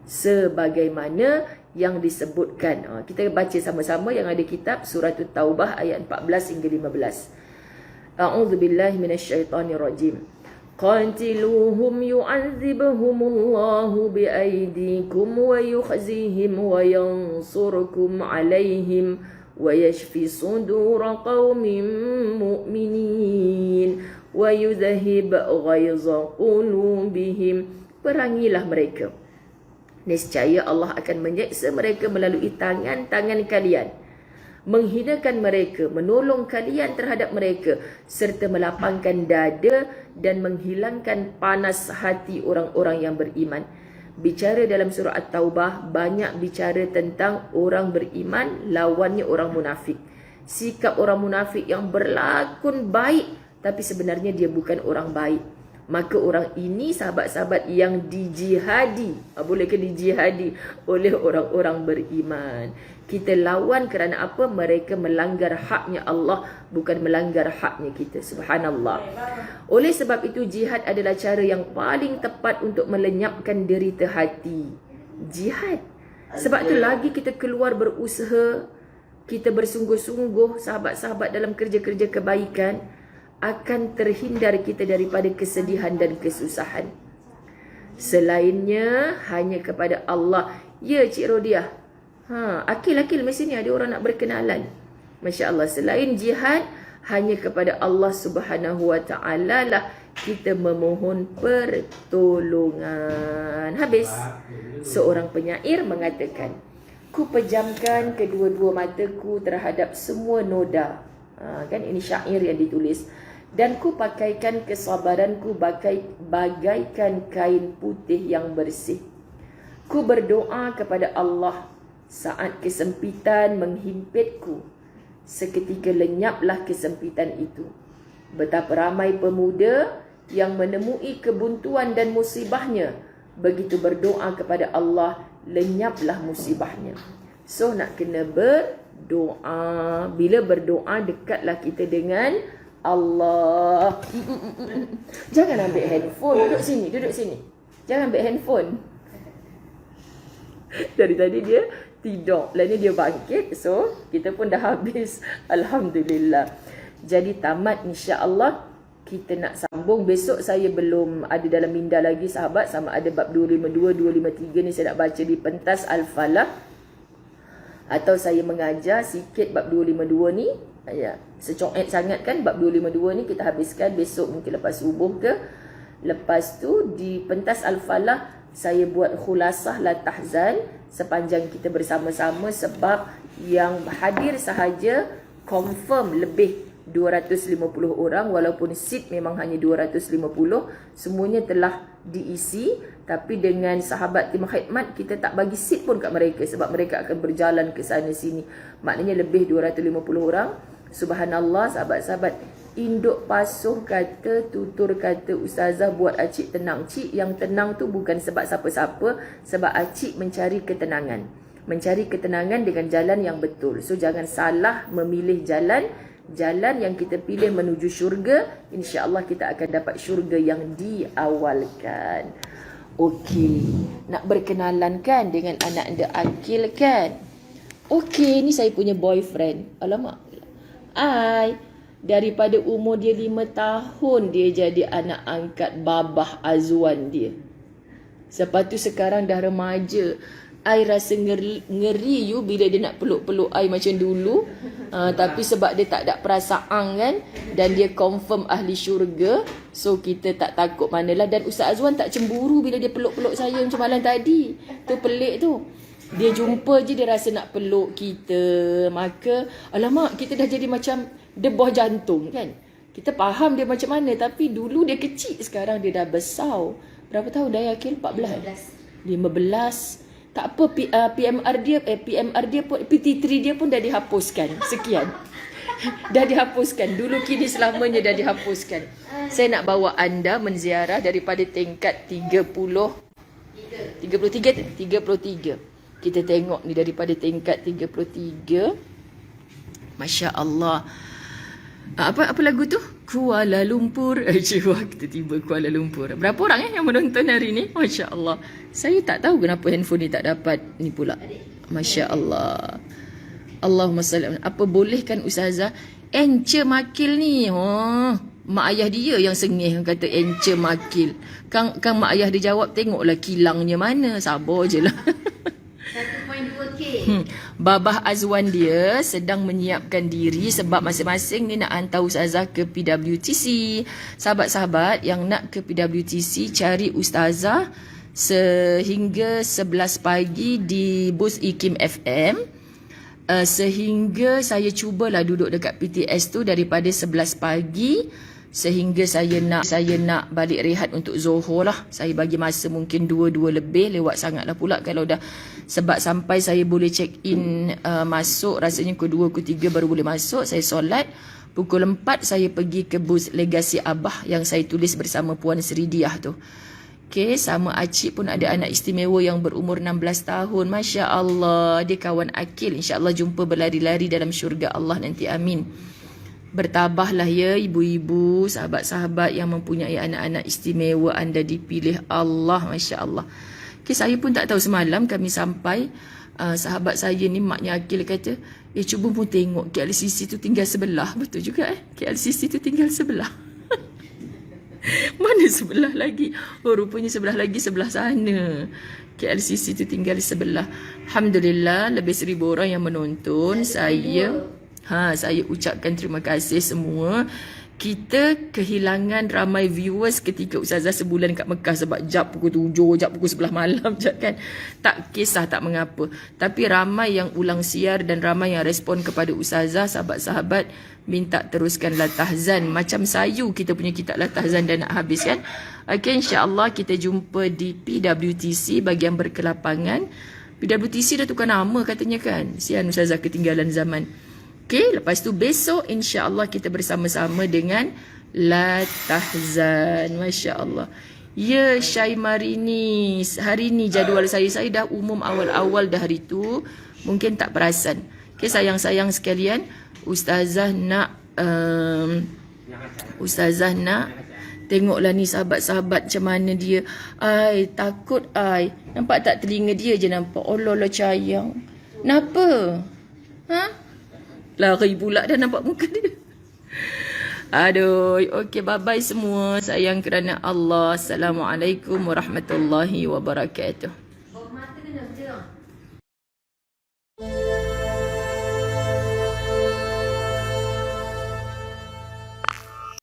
Sebagaimana yang disebutkan, kita baca sama-sama yang ada kitab surah Taubah ayat 14 hingga 15. A'udzubillahi minasyaitonirrajim. قاتلوهم يعذبهم الله بأيديكم ويخزيهم وينصركم عليهم ويشفي صدور قوم مؤمنين ويذهب غيظ قلوبهم. Perangilah mereka, nescaya Allah akan menyeksa mereka melalui tangan-tangan kalian, menghinakan mereka, menolong kalian terhadap mereka, serta melapangkan dada dan menghilangkan panas hati orang-orang yang beriman. Bicara dalam surah At-Taubah banyak bicara tentang orang beriman lawannya orang munafik. Sikap orang munafik yang berlakon baik tapi sebenarnya dia bukan orang baik. maka orang ini sahabat-sahabat yang dijihadi. Boleh ke dijihadi oleh orang-orang beriman. Kita lawan kerana apa? Mereka melanggar haknya Allah, bukan melanggar haknya kita. Subhanallah. Oleh sebab itu, jihad adalah cara yang paling tepat untuk melenyapkan derita hati. Jihad. Sebab tu lagi kita keluar berusaha, kita bersungguh-sungguh, sahabat-sahabat, dalam kerja-kerja kebaikan, akan terhindar kita daripada kesedihan dan kesusahan. Selainnya hanya kepada Allah. Ya, Cik Rodiah. Akil mesti ni ada orang nak berkenalan. Masya Allah. Selain jihad, hanya kepada Allah Subhanahu Wa Taala lah kita memohon pertolongan. Habis. Seorang penyair mengatakan, ku pejamkan kedua-dua mataku terhadap semua noda. Kan ini syair yang ditulis. Dan ku pakaikan kesabaranku bagaikan kain putih yang bersih. Ku berdoa kepada Allah saat kesempitan menghimpitku. Seketika lenyaplah kesempitan itu. Betapa ramai pemuda yang menemui kebuntuan dan musibahnya. Begitu berdoa kepada Allah, lenyaplah musibahnya. So nak kena berdoa. Bila berdoa, dekatlah kita dengan Allah. Jangan ambil handphone. Duduk sini. Jangan ambil handphone. Dari tadi dia tidur, lainnya dia bangkit. So kita pun dah habis. Alhamdulillah. Jadi tamat, insya-Allah. Kita nak sambung. Besok saya belum ada dalam minda lagi sahabat, sama ada bab 252, 253 ni saya nak baca di pentas Al-Falah, atau saya mengajar sikit bab 252 ni. Ya, secoet sangat kan bab 252 ni kita habiskan besok, mungkin lepas subuh ke. Lepas tu di pentas Al-Falah saya buat khulasah la tahzan sepanjang kita bersama-sama, sebab yang hadir sahaja confirm lebih 250 orang, walaupun seat memang hanya 250. Semuanya telah diisi, tapi dengan sahabat tim khidmat kita tak bagi seat pun kat mereka, sebab mereka akan berjalan ke sana sini. Maknanya lebih 250 orang. Subhanallah sahabat-sahabat. Induk pasuh kata, tutur kata ustazah buat acik tenang. Cik yang tenang tu bukan sebab siapa-siapa, sebab acik mencari ketenangan. Mencari ketenangan dengan jalan yang betul. So jangan salah memilih jalan. Jalan yang kita pilih menuju syurga, insya-Allah kita akan dapat syurga yang diawalkan. Okey, nak berkenalan kan dengan anak anda Akil kan? Okey, ni saya punya boyfriend. Alamak. Daripada umur dia 5 tahun dia jadi anak angkat babah Azwan dia. Lepas tu sekarang dah remaja. I rasa ngeri you bila dia nak peluk-peluk I macam dulu. Tapi sebab dia tak ada perasaan kan, dan dia confirm ahli syurga, so kita tak takut manalah. Dan Ustaz Azwan tak cemburu bila dia peluk-peluk saya macam malam tadi. Tu pelik tu. Dia jumpa je dia rasa nak peluk kita. Maka alamak, kita dah jadi macam debuh jantung kan. Kita faham dia macam mana, tapi dulu dia kecil, sekarang dia dah besar. Berapa tahun dah Akil? 14. 15. Tak apa, PMR dia pun, PT3 dia pun dah dihapuskan. Sekian. Dah dihapuskan. Dulu kini selamanya dah dihapuskan. Saya nak bawa anda menziarah daripada tingkat 33. Kita tengok ni daripada tingkat 33. Masya Allah. Apa lagu tu? Kuala Lumpur. Jiwa kita tiba Kuala Lumpur. Berapa orang yang menonton hari ni? Masya Allah. Saya tak tahu kenapa handphone ni tak dapat ni pula. Masya Allah. Allahumma salli. Apa boleh kan Ustazah? Ence Makil ni. Mak ayah dia yang sengih kata Ence Makil. Kan mak ayah dia jawab, tengoklah kilangnya mana. Sabar je lah. 1.2K. Babah Azwan dia sedang menyiapkan diri sebab masing-masing ni nak hantar Ustazah ke PWTC. Sahabat-sahabat yang nak ke PWTC, cari Ustazah sehingga 11 pagi di bus IKIM FM. Sehingga saya cubalah duduk dekat PTS tu daripada 11 pagi sehingga saya nak balik rehat untuk Zohor lah. Saya bagi masa mungkin 2 lebih, lewat sangat lah pula kalau dah. Sebab sampai saya boleh check in masuk, rasanya ke 2 ke 3 baru boleh masuk. Saya solat, Pukul 4 saya pergi ke bus Legasi Abah yang saya tulis bersama Puan Sri Diah tu. Okey, sama Acik pun ada anak istimewa yang berumur 16 tahun. Masya Allah, dia kawan Akil. InsyaAllah jumpa berlari-lari dalam syurga Allah nanti. Amin. Bertabahlah ya ibu-ibu, sahabat-sahabat yang mempunyai anak-anak istimewa. Anda dipilih Allah, Masya Allah. Okey, saya pun tak tahu semalam kami sampai. Sahabat saya ni, maknya Akil kata, cuba pun tengok KLCC tu tinggal sebelah. Betul juga KLCC tu tinggal sebelah. Mana sebelah lagi? Oh, rupanya sebelah lagi sebelah sana. KLCC tu tinggal sebelah. Alhamdulillah, lebih 1,000 orang yang menonton. Saya ucapkan terima kasih semua. Kita kehilangan ramai viewers ketika Ustazah sebulan kat Mekah sebab jap pukul 7, jap pukul 11 malam je kan. Tak kisah, tak mengapa. Tapi ramai yang ulang siar dan ramai yang respon kepada Ustazah. Sahabat-sahabat minta teruskanlah tahzan. Macam sayu kita punya kitab lah tahzan dah nak habis kan. Okay, insyaAllah kita jumpa di PWTC bagian berkelapangan. PWTC dah tukar nama katanya kan. Sian Ustazah ketinggalan zaman. Okey, lepas tu besok insya-Allah kita bersama-sama dengan La Tahzan. Masya-Allah. Ya, Syai Marini, hari ni jadual saya dah umum awal-awal dah hari tu. Mungkin tak perasan. Okey, sayang-sayang sekalian, Ustazah nak tengoklah ni sahabat-sahabat macam mana dia. Ai, takut ai. Nampak tak telinga dia je nampak. Allah sayang. Kenapa? Lari pula dah nampak muka dia. Aduh, okey, bye-bye semua. Sayang kerana Allah. Assalamualaikum warahmatullahi wabarakatuh.